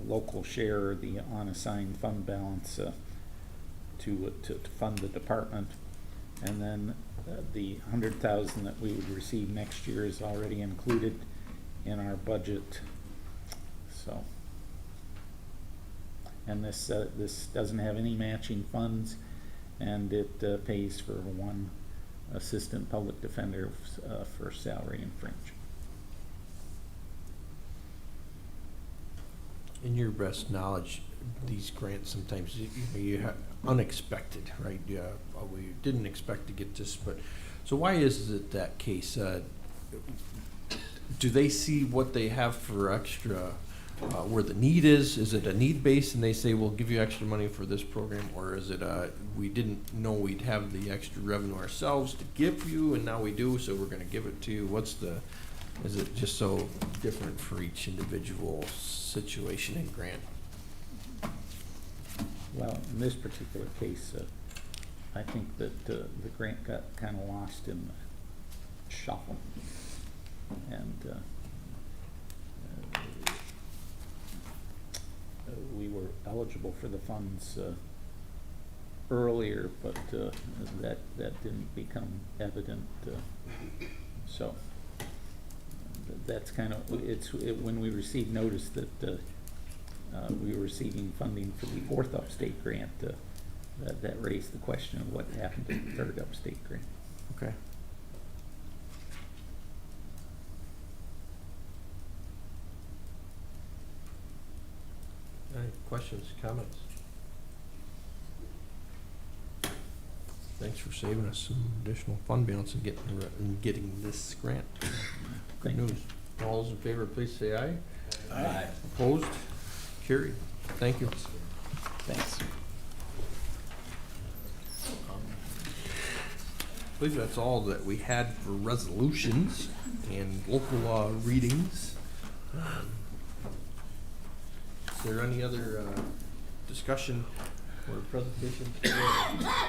local share, the unassigned fund balance to fund the department. And then the $100,000 that we would receive next year is already included in our budget. So, and this doesn't have any matching funds, and it pays for one assistant public defender for salary and fringe. In your best knowledge, these grants sometimes you have unexpected, right? Yeah, we didn't expect to get this, but so why is it that case? Do they see what they have for extra, where the need is? Is it a need base, and they say we'll give you extra money for this program, or is it we didn't know we'd have the extra revenue ourselves to give you, and now we do, so we're going to give it to you? Is it just so different for each individual situation and grant? Well, in this particular case, I think that the grant got kind of lost in the shuffle, and we were eligible for the funds earlier, but that didn't become evident. So that's kind of when we received notice that we were receiving funding for the 4th upstate grant, that raised the question of what happened to the 3rd upstate grant. Okay. All right, questions, comments? Thanks for saving us some additional fund balance and getting this grant. Good news. All those in favor, please say aye. Aye. Opposed? Carried. Thank you. Thanks. I believe that's all that we had for resolutions and local law readings. Is there any other discussion or presentation?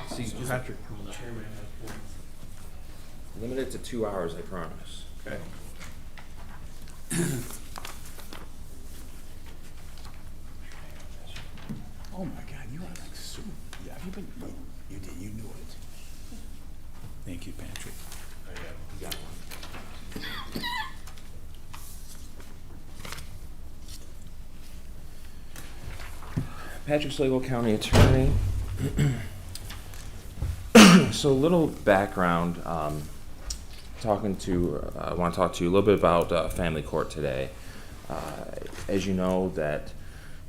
See Patrick coming up. Limited to 2 hours, I promise. Okay. Oh my God, you are like so, yeah, you did, you knew it. Thank you, Patrick. You got one. Patrick Slagle, County Attorney. So a little background, I want to talk to you a little bit about family court today. As you know, that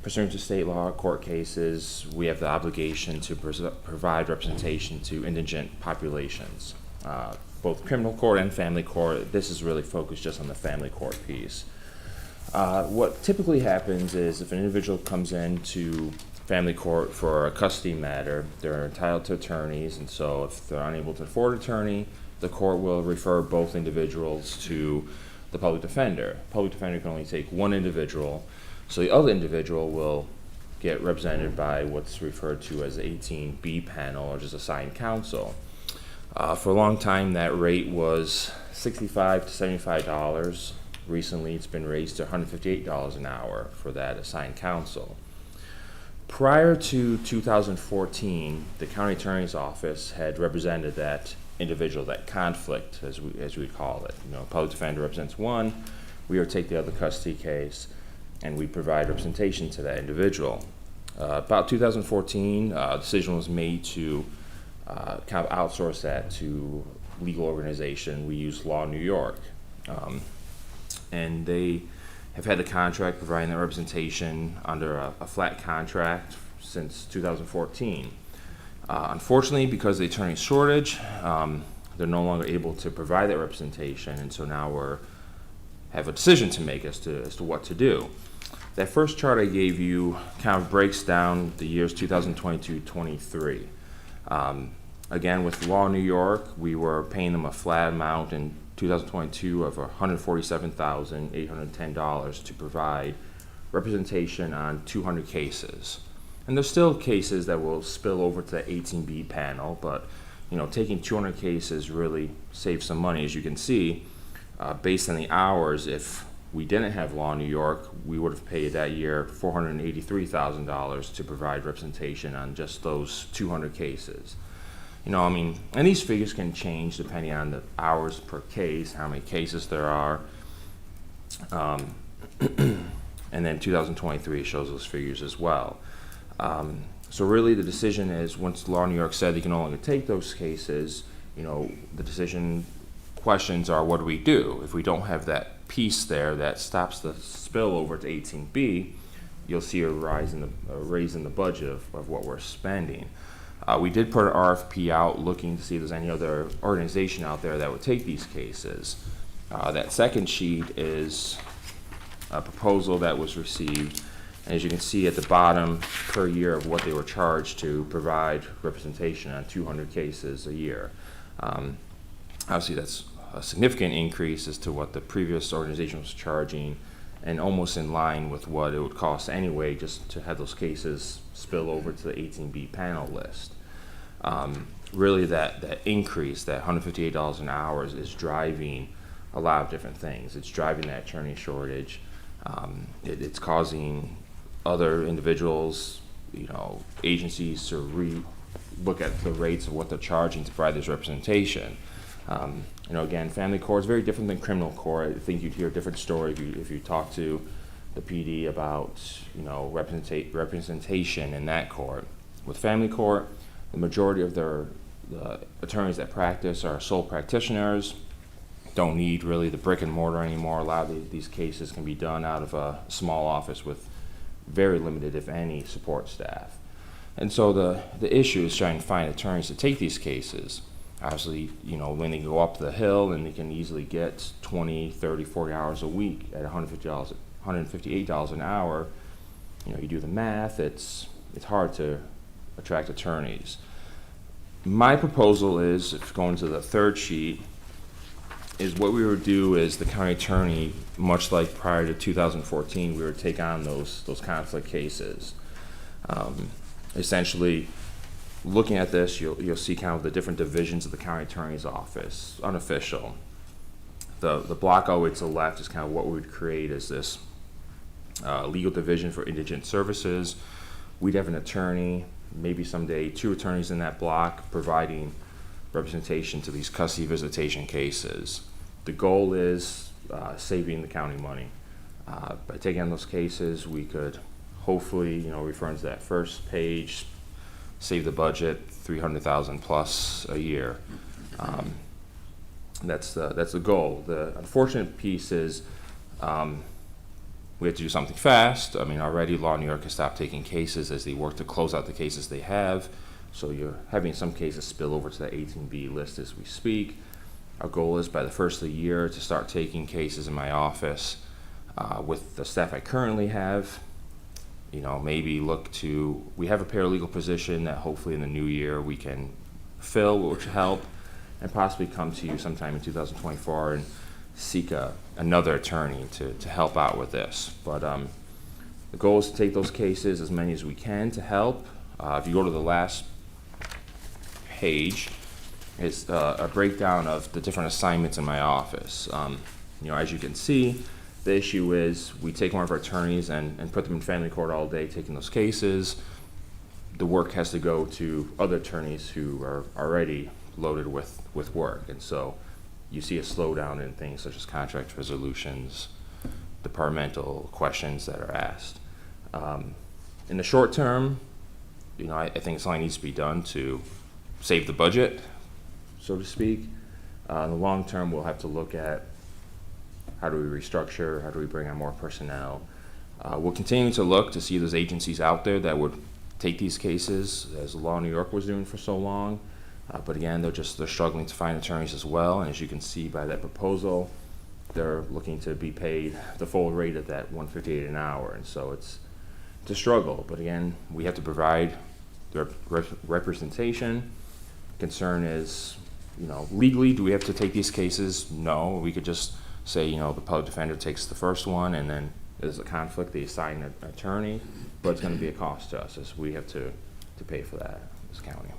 pursuant to state law, court cases, we have the obligation to provide representation to indigent populations. Both criminal court and family court, this is really focused just on the family court piece. What typically happens is if an individual comes into family court for a custody matter, they're entitled to attorneys, and so if they're unable to afford an attorney, the court will refer both individuals to the public defender. Public defender can only take one individual, so the other individual will get represented by what's referred to as the 18B panel, or just assigned counsel. For a long time, that rate was $65 to $75. Recently, it's been raised to $158 an hour for that assigned counsel. Prior to 2014, the county attorney's office had represented that individual, that conflict, as we call it. You know, public defender represents one, we would take the other custody case, and we provide representation to that individual. About 2014, a decision was made to kind of outsource that to legal organization. We use Law New York, and they have had the contract providing that representation under a flat contract since 2014. Unfortunately, because of the attorney shortage, they're no longer able to provide that representation, and so now we have a decision to make as to what to do. That first chart I gave you kind of breaks down the years 2022-23. Again, with Law New York, we were paying them a flat amount in 2022 of $147,810 to provide representation on 200 cases. And there's still cases that will spill over to the 18B panel, but taking 200 cases really saves some money. As you can see, based on the hours, if we didn't have Law New York, we would have paid that year $483,000 to provide representation on just those 200 cases. And these figures can change depending on the hours per case, how many cases there are. And then 2023 shows those figures as well. So really the decision is, once Law New York said they can no longer take those cases, the decision questions are, what do we do? If we don't have that piece there that stops the spill over to 18B, you'll see a raise in the budget of what we're spending. We did put an RFP out looking to see if there's any other organization out there that would take these cases. That second sheet is a proposal that was received. And as you can see at the bottom, per year of what they were charged to provide representation on 200 cases a year. Obviously, that's a significant increase as to what the previous organization was charging, and almost in line with what it would cost anyway just to have those cases spill over to the 18B panel list. Really, that increase, that $158 an hour, is driving a lot of different things. It's driving that attorney shortage. It's causing other individuals, agencies to look at the rates of what they're charging to provide this representation. Again, family court is very different than criminal court. I think you'd hear a different story if you talk to the PD about, representation in that court. With family court, the majority of the attorneys that practice are sole practitioners, don't need really the brick and mortar anymore. A lot of these cases can be done out of a small office with very limited, if any, support staff. And so the issue is trying to find attorneys to take these cases. Obviously, when they go up the hill and they can easily get 20, 30, 40 hours a week at $158 an hour, you do the math, it's hard to attract attorneys. My proposal is, if going to the third sheet, is what we would do is the county attorney, much like prior to 2014, we would take on those conflict cases. Essentially, looking at this, you'll see kind of the different divisions of the county attorney's office, unofficial. The block all the way to the left is kind of what we would create as this legal division for indigent services. We'd have an attorney, maybe someday 2 attorneys in that block, providing representation to these custody visitation cases. The goal is saving the county money. By taking on those cases, we could hopefully, referring to that first page, save the budget $300,000 plus a year. That's the goal. The unfortunate piece is we have to do something fast. Already Law New York has stopped taking cases as they work to close out the cases they have. So you're having some cases spill over to the 18B list as we speak. Our goal is by the first of the year to start taking cases in my office with the staff I currently have. Maybe we have a paralegal position that hopefully in the new year we can fill, which will help, and possibly come to you sometime in 2024 and seek another attorney to help out with this. But the goal is to take those cases, as many as we can, to help. If you go to the last page, is a breakdown of the different assignments in my office. As you can see, the issue is we take one of our attorneys and put them in family court all day taking those cases. The work has to go to other attorneys who are already loaded with work. And so you see a slowdown in things such as contract resolutions, departmental questions that are asked. In the short term, I think something needs to be done to save the budget, so to speak. In the long term, we'll have to look at how do we restructure, how do we bring on more personnel. We'll continue to look to see those agencies out there that would take these cases, as Law New York was doing for so long. But again, they're struggling to find attorneys as well. And as you can see by that proposal, they're looking to be paid the full rate of that $158 an hour. And so it's a struggle. But again, we have to provide the representation. Concern is, legally, do we have to take these cases? No. We could just say, the public defender takes the first one, and then there's a conflict, they assign an attorney, but it's gonna be a cost to us, as we have to pay for that, this county.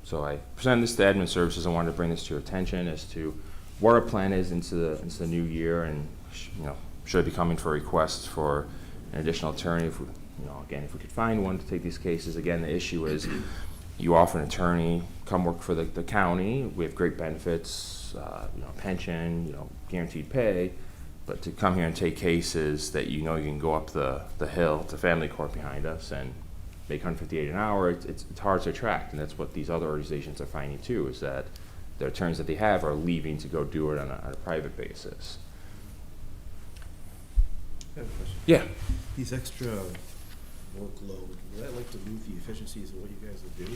So I presented this to Admin Services. I wanted to bring this to your attention as to what our plan is into the new year, and should I be coming for requests for an additional attorney? If we, again, if we could find one to take these cases. Again, the issue is you offer an attorney, come work for the county. We have great benefits, pension, guaranteed pay, but to come here and take cases that you can go up the hill to family court behind us and make $158 an hour, it's hard to attract, and that's what these other organizations are finding too, is that the attorneys that they have are leaving to go do it on a private basis. I have a question. Yeah. These extra workload, would that like dilute the efficiencies of what you guys will do?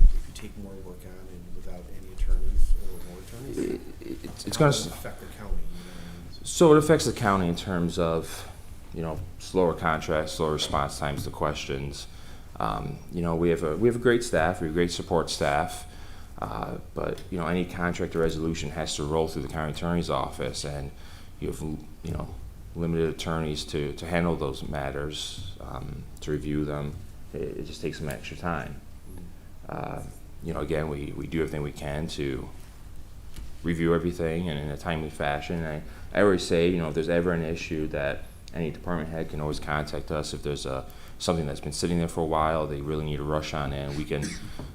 If you take more work on and without any attorneys or more attorneys, It's how going does to it affect the county? So it affects the county in terms of slower contracts, slower response times to questions. We have a great staff, we have great support staff, but any contract or resolution has to roll through the county attorney's office, and you have limited attorneys to handle those matters, to review them. It just takes some extra time. Again, we do everything we can to review everything and in a timely fashion. I always say, if there's ever an issue, that any department head can always contact us. If there's something that's been sitting there for a while, they really need a rush on it, and we can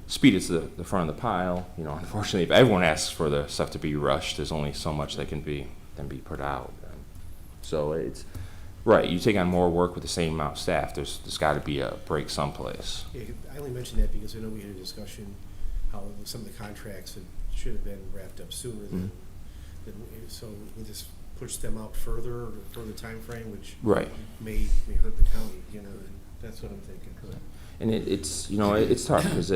speed it to the front of the pile. Unfortunately, if everyone asks for the stuff to be rushed, there's only so much that can be put out. So it's right. You take on more work with the same amount of staff. There's got to be a break someplace. Yeah, I only mentioned that because I know we had a discussion how some of the contracts should have been wrapped up sooner than so we just push them out further time frame, which may hurt the county. That's what I'm thinking. And it's it's tough because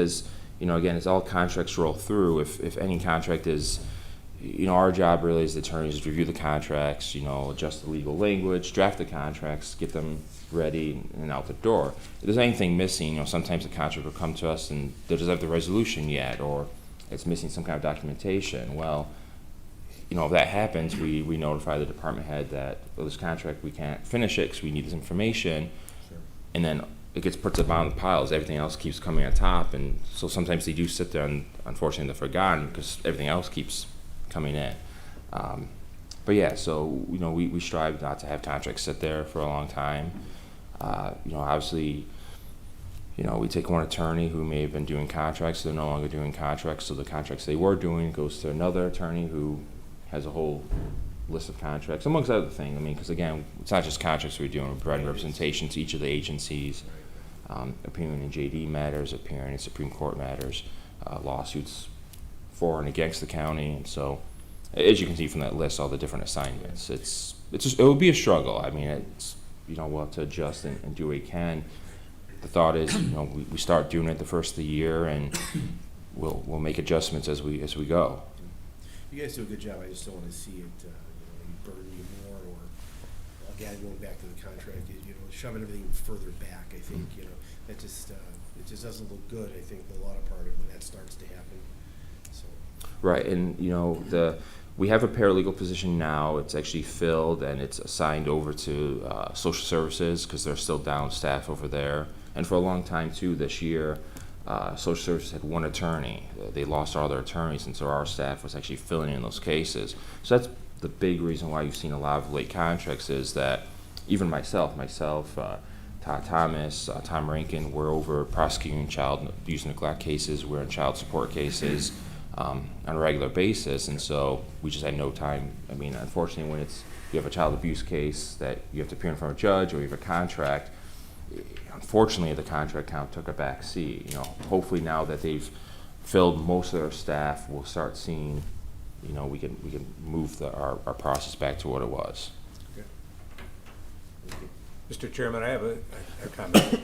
again, as all contracts roll through, if any contract is, our job really as the attorneys is to review the contracts, adjust the legal language, draft the contracts, get them ready and out the door. If there's anything missing, sometimes the contract will come to us and they doesn't have the resolution yet, or it's missing some kind of documentation. Well, if that happens, we notify the department head that this contract, we can't finish it because we need this information. Sure. And then it gets put to the bottom of the piles. Everything else keeps coming on top, and so sometimes they do sit there and unfortunately they're forgotten because everything else keeps coming in. But yeah, so we strive not to have contracts sit there for a long time. Obviously, we take one attorney who may have been doing contracts, they're no longer doing contracts, so the contracts they were doing goes to another attorney who has a whole list of contracts, amongst other things. Because again, it's not just contracts we're doing, we're providing representation to each of the agencies, appearing in JD matters, appearing in Supreme Court matters, lawsuits for and against the county. And so, as you can see from that list, all the different assignments, it will be a struggle. We'll have to adjust and do what we can. The thought is, we start doing it the first of the year, and we'll make adjustments as we go. You guys do a good job. I just don't want to see it burden you more, or again going back to the contract, shoving everything further back. I think that just it just doesn't look good. I think the law department when that starts to happen. So. Right, and we have a paralegal position now. It's actually filled, and it's assigned over to social services because they're still down staff over there. And for a long time too, this year, social services had one attorney. They lost all their attorneys, and so our staff was actually filling in those cases. So that's the big reason why you've seen a lot of late contracts, is that even myself, Todd Thomas, Tom Rankin, we're over prosecuting child abuse and neglect cases. We're in child support cases on a regular basis, and so we just had no time. Unfortunately, when you have a child abuse case that you have to appear in front of a judge, or you have a contract, unfortunately the contract count took a back seat. Hopefully now that they've filled most of their staff, we'll start seeing, we can move our process back to what it was. Okay. Mr. Chairman, I have a comment.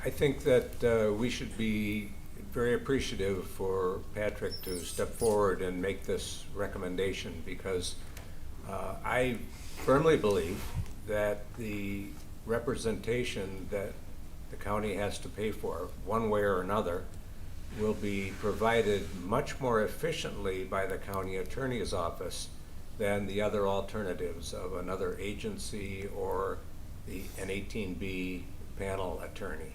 I think that we should be very appreciative for Patrick to step forward and make this recommendation, because I firmly believe that the representation that the county has to pay for, one way or another, will be provided much more efficiently by the county attorney's office than the other alternatives of another agency or an 18B panel attorney.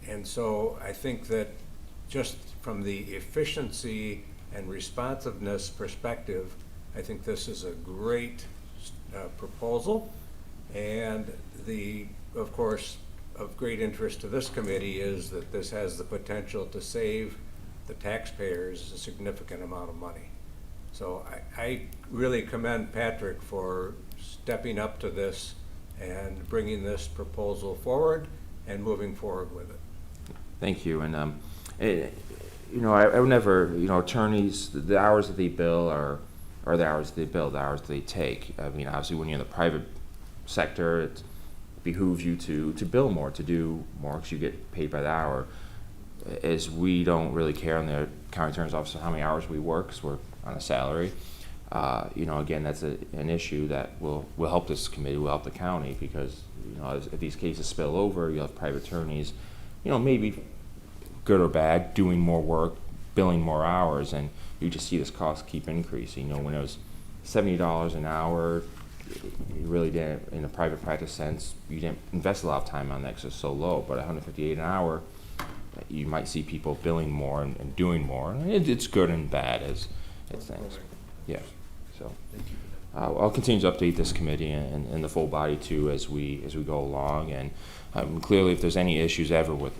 And so I think that just from the efficiency and responsiveness perspective, I think this is a great proposal. And of course, of great interest to this committee is that this has the potential to save the taxpayers a significant amount of money. So I really commend Patrick for stepping up to this and bringing this proposal forward and moving forward with it. Thank you. And you know, I would never, you know, attorneys, the hours that they bill are the hours they bill, the hours they take. I mean, obviously, when you're in the private sector, it behooves you to bill more, to do more, because you get paid by the hour. As we don't really care in the county attorney's office how many hours we work, because we're on a salary. You know, again, that's an issue that will help this committee, will help the county, because, you know, if these cases spill over, you have private attorneys, you know, maybe good or bad, doing more work, billing more hours, and you just see this cost keep increasing. You know, when it was $70 an hour, you really didn't, in a private practice sense, you didn't invest a lot of time on that because it's so low. But $158 an hour, you might see people billing more and doing more. And it's good and bad as things. Yeah. So I'll continue to update this committee and the full body too as we go along. And clearly, if there's any issues ever with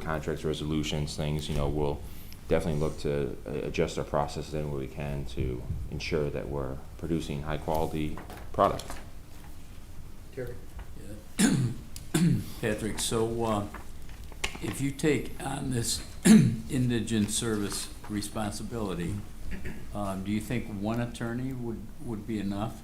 contracts, resolutions, things, you know, we'll definitely look to adjust our processes in where we can to ensure that we're producing high quality product. Terry? Yeah. Patrick, so if you take on this indigent service responsibility, do you think one attorney would be enough?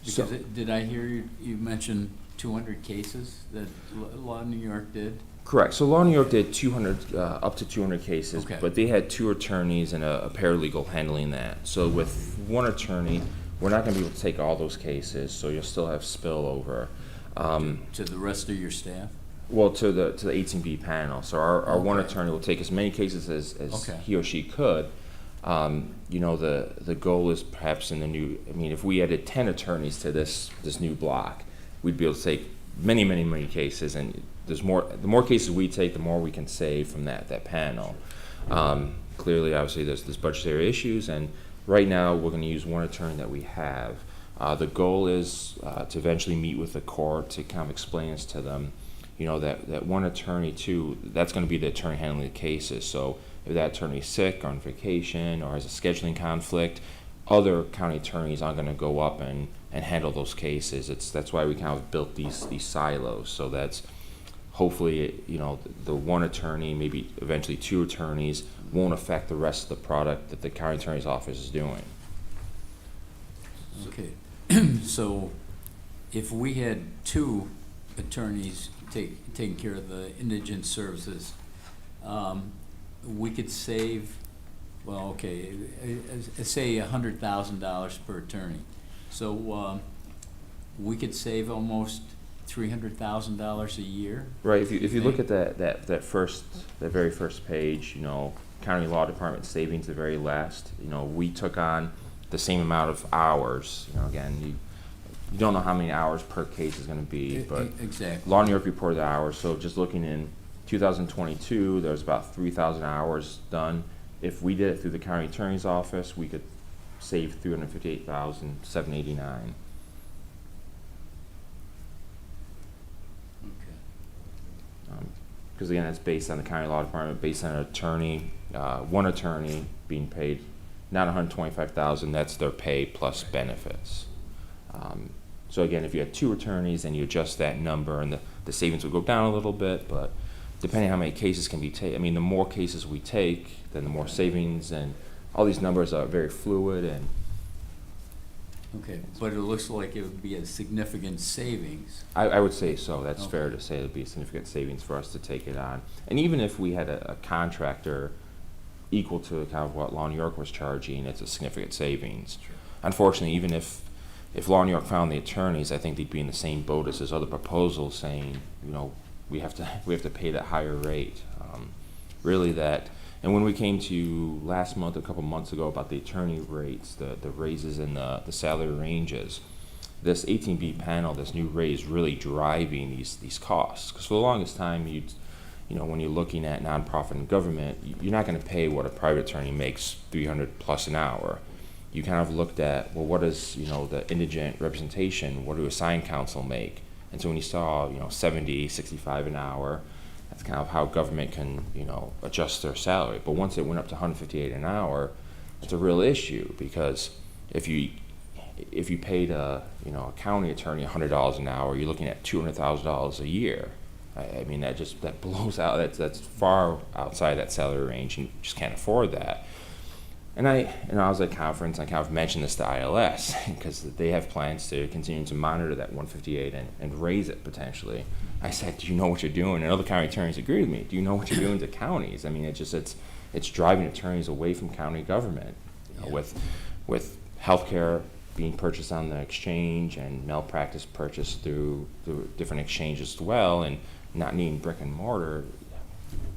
Because did I hear you mention 200 cases that Law New York did? Correct. So Law New York did 200, up to 200 cases, okay, but they had 2 attorneys and a paralegal handling that. So with one attorney, we're not going to be able to take all those cases, so you'll still have spillover. To the rest of your staff? Well, to the 18B panel. So our one attorney will take as many cases as he or she could. You know, the goal is perhaps in the new, I mean, if we added 10 attorneys to this new block, we'd be able to take many cases, and the more cases we take, the more we can save from that panel. Clearly, obviously, there's budgetary issues, and right now we're going to use one attorney that we have. The goal is to eventually meet with the court to kind of explain this to them. You know, that one attorney too, that's going to be the attorney handling the cases. So if that attorney's sick or on vacation or has a scheduling conflict, other county attorneys aren't going to go up and handle those cases. That's why we kind of built these silos. So that's hopefully, you know, the one attorney, maybe eventually 2 attorneys, won't affect the rest of the product that the county attorney's office is doing. Okay. So if we had 2 attorneys taking care of the indigent services, we could save, well, okay, say $100,000 per attorney. So we could save almost $300,000 a year. Right. If you look at that very first page, you know, county law department savings, the very last, you know, we took on the same amount of hours. You know, again, you don't know how many hours per case is going to be, but exactly. Law New York reported the hours. So just looking in 2022, there was about 3,000 hours done. If we did it through the county attorney's office, we could save $358,789. Because again, that's based on the county law department, based on an attorney, one attorney being paid not $125,000. That's their pay plus benefits. So again, if you had 2 attorneys and you adjust that number, and the savings would go down a little bit, but depending on how many cases can be taken, I mean, the more cases we take, then the more savings, and all these numbers are very fluid. And okay, but it looks like it would be a significant savings. I would say so. That's fair to say. It would be a significant savings for us to take it on. And even if we had a contractor equal to kind of what Law New York was charging, it's a significant savings. Sure. Unfortunately, even if Law New York found the attorneys, I think they'd be in the same boat as other proposals saying, you know, we have to pay that higher rate. really that, and when we came to last month, a couple months ago, about the attorney rates, the raises in the salary ranges, this 18B panel, this new rate is really driving these costs. Because for the longest time, you know, when you're looking at nonprofit and government, you're not going to pay what a private attorney makes, 300 plus an hour. You kind of looked at, well, what does, you know, the indigent representation, what do assigned counsel make? And so when you saw, you know, 70, 65 an hour, that's kind of how government can, you know, adjust their salary. But once it went up to 158 an hour, it's a real issue, because if you paid a county attorney $100 an hour, you're looking at $200,000 a year. I mean, that blows out. That's far outside that salary range, and you just can't afford that. And I was at a conference, and I kind of mentioned this to ILS, because they have plans to continue to monitor that 158 and raise it potentially. I said, do you know what you're doing? And other county attorneys agreed with me. Do you know what you're doing to counties? I mean, it's driving attorneys away from county government, you know, with healthcare being purchased on the exchange and malpractice purchased through different exchanges as well, and not needing brick and mortar.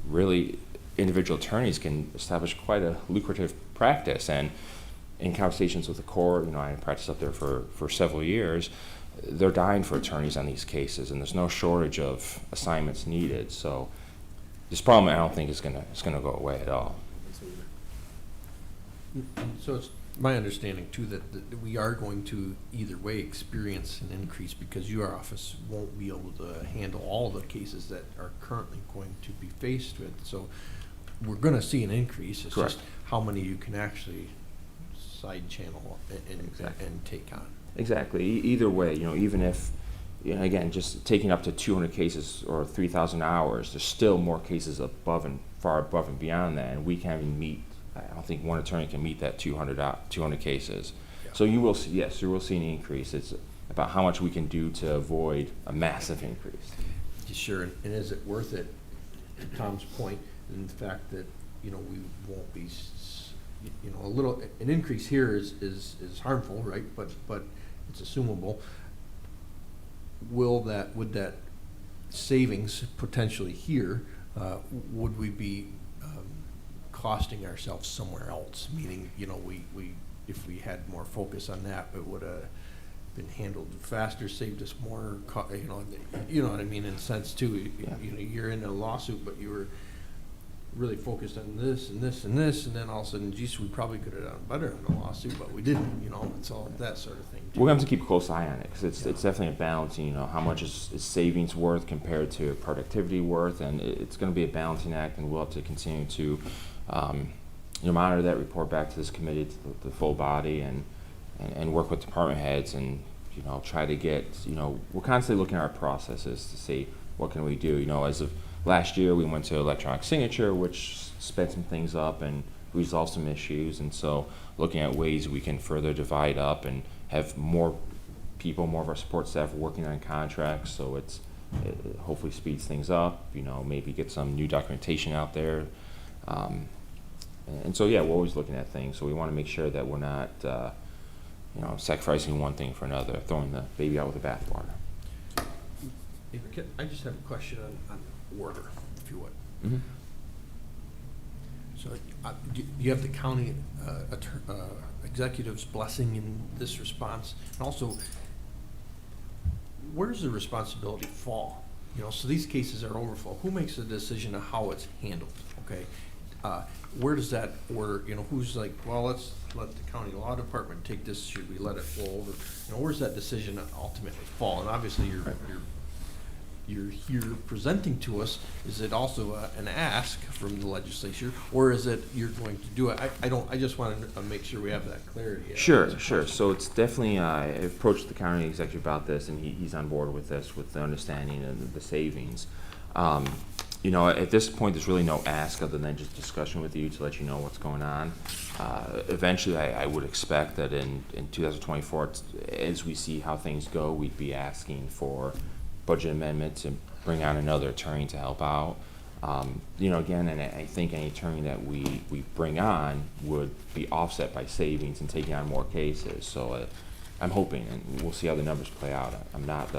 Really, individual attorneys can establish quite a lucrative practice. And in conversations with the court, you know, I practiced up there for several years, they're dying for attorneys on these cases, and there's no shortage of assignments needed. So this problem, I don't think is gonna go away at all. So it's my understanding too that we are going to either way experience an increase, because your office won't be able to handle all the cases that are currently going to be faced with. So we're going to see an increase. It's Correct. just how many you can actually side channel and take on. Exactly. Either way, you know, even if, you know, again, just taking up to 200 cases or 3,000 hours, there's still more cases far above and beyond that, and we can't even meet. I don't think one attorney can meet that 200 cases. Yeah. So you will see, yes, you will see an increase. It's about how much we can do to avoid a massive increase. Sure, and is it worth it, to Tom's point, in the fact that, you know, we won't be, you know, an increase here is harmful, right? But it's assumable. Would that savings potentially here, would we be costing ourselves somewhere else? Meaning, you know, if we had more focus on that, it would have been handled faster, saved us more, you know what I mean, in a sense too. Yeah. You know, you're in a lawsuit, but you were really focused on this and this and this, and then all of a sudden, geez, we probably could have done better in the lawsuit, but we didn't, you know. It's all that sort of thing too. We're going to have to keep a close eye on it, because it's definitely a balancing, you know, how much is savings worth compared to productivity worth, and it's going to be a balancing act, and we'll have to continue to, you know, monitor that, report back to this committee, to the full body, and work with department heads, and, you know, try to get, you know, we're constantly looking at our processes to see what can we do. You know, as of last year, we went to electronic signature, which sped some things up and resolved some issues, and so looking at ways we can further divide up and have more people, more of our support staff working on contracts, so it hopefully speeds things up, you know, maybe get some new documentation out there. And so, yeah, we're always looking at things, so we want to make sure that we're not, you know, sacrificing one thing for another, throwing the baby out with the bathwater. I just have a question on order, if you would. Mm-hmm. So, do you have the county executive's blessing in this response? And also, where does the responsibility fall? You know, so these cases are overflow. Who makes the decision of how it's handled? Okay, where does that order? You know, who's like, well, let's let the county law department take this. Should we let it flow over? You know, where's that decision ultimately fall? And obviously, you're here presenting to us. Is it also an ask from the legislature, or is it you're going to do it? I just want to make sure we have that clarity. Sure. So it's definitely, I approached the county executive about this, and he's on board with this, with the understanding and the savings. You know, at this point, there's really no ask other than just discussion with you to let you know what's going on. Eventually, I would expect that in 2024, as we see how things go, we'd be asking for budget amendments and bring on another attorney to help out. You know, again, and I think any attorney that we bring on would be offset by savings and taking on more cases. So I'm hoping, and we'll see how the numbers play out. I'm not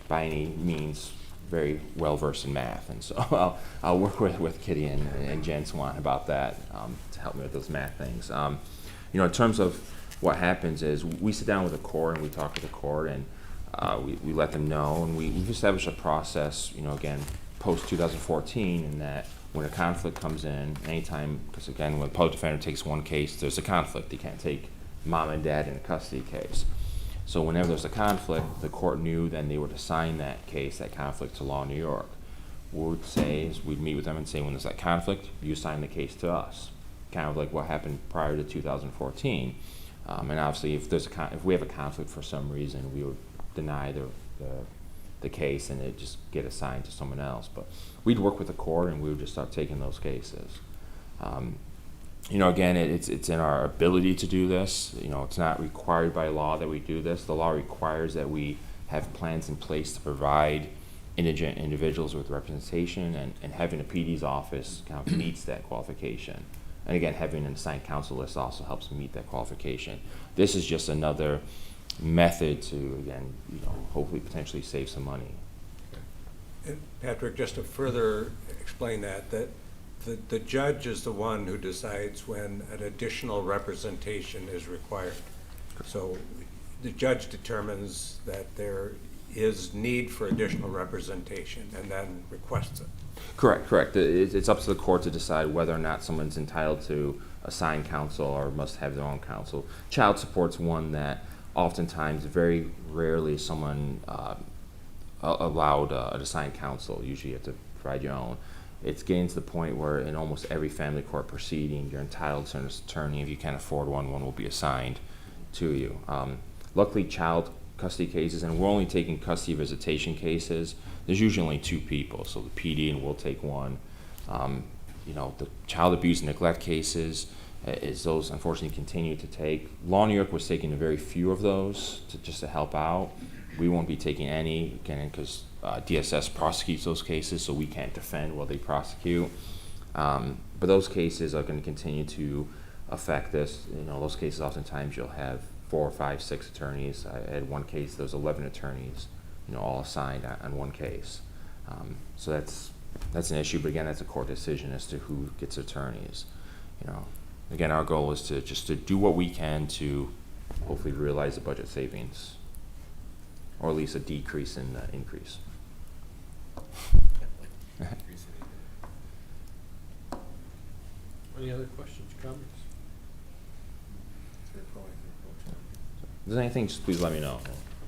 by any means very well versed in math, and so I'll work with Kitty and Jen Swan about that to help me with those math things. You know, in terms of what happens is we sit down with the court and we talk with the court, and we let them know, and we've established a process, you know, again, post 2014, in that when a conflict comes in, anytime, because again, when a public defender takes one case, there's a conflict. He can't take mom and dad in a custody case. So whenever there's a conflict, the court knew then they would assign that case, that conflict, to Law New York. What we'd say is we'd meet with them and say, when there's that conflict, you assign the case to us. Kind of like what happened prior to 2014. And obviously, if we have a conflict for some reason, we would deny the case and it just get assigned to someone else. But we'd work with the court and we would just start taking those cases. You know, again, it's in our ability to do this. You know, it's not required by law that we do this. The law requires that we have plans in place to provide indigent individuals with representation, and having a PD's office kind of meets that qualification. And again, having an assigned counsel list also helps meet that qualification. This is just another method to, again, you know, hopefully potentially save some money. And Patrick, just to further explain that the judge is the one who decides when an additional representation is required. So the judge determines that there is need for additional representation and then requests it. Correct. It's up to the court to decide whether or not someone's entitled to assigned counsel or must have their own counsel. Child support's one that oftentimes, very rarely, is someone allowed an assigned counsel. Usually you have to provide your own. It's getting to the point where in almost every family court proceeding, you're entitled to an attorney. If you can't afford one will be assigned to you. Luckily, child custody cases, and we're only taking custody visitation cases, there's usually only two people, so the PD and we'll take one. You know, the child abuse and neglect cases, is those unfortunately continue to take. Law New York was taking a very few of those just to help out. We won't be taking any, again, because DSS prosecutes those cases, so we can't defend while they prosecute. But those cases are going to continue to affect this. You know, those cases oftentimes you'll have 4, 5, 6 attorneys. I had one case, there was 11 attorneys, you know, all assigned on one case. So that's an issue, but again, that's a court decision as to who gets attorneys. You know, again, our goal is to just to do what we can to hopefully realize the budget savings, or at least a decrease in the increase. Any other questions, comments? If there's anything, just please let me know.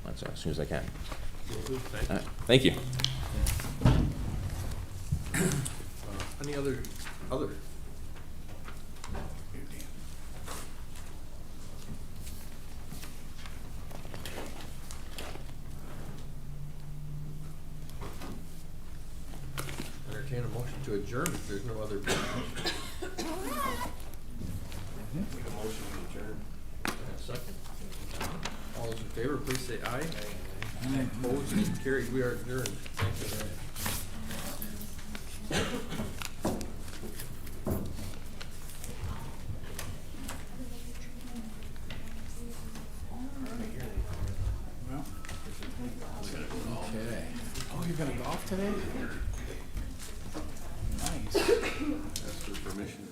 I'll answer as soon as I can. Thank you. Thank you. Any other? Entertain a motion to adjourn if there's no other business. Make a motion to adjourn. Second. All those in favor, please say aye. Aye. Opposed, motion carried. We are adjourned. Thank you. Okay. Oh, you're gonna golf today? Nice. Ask for permission.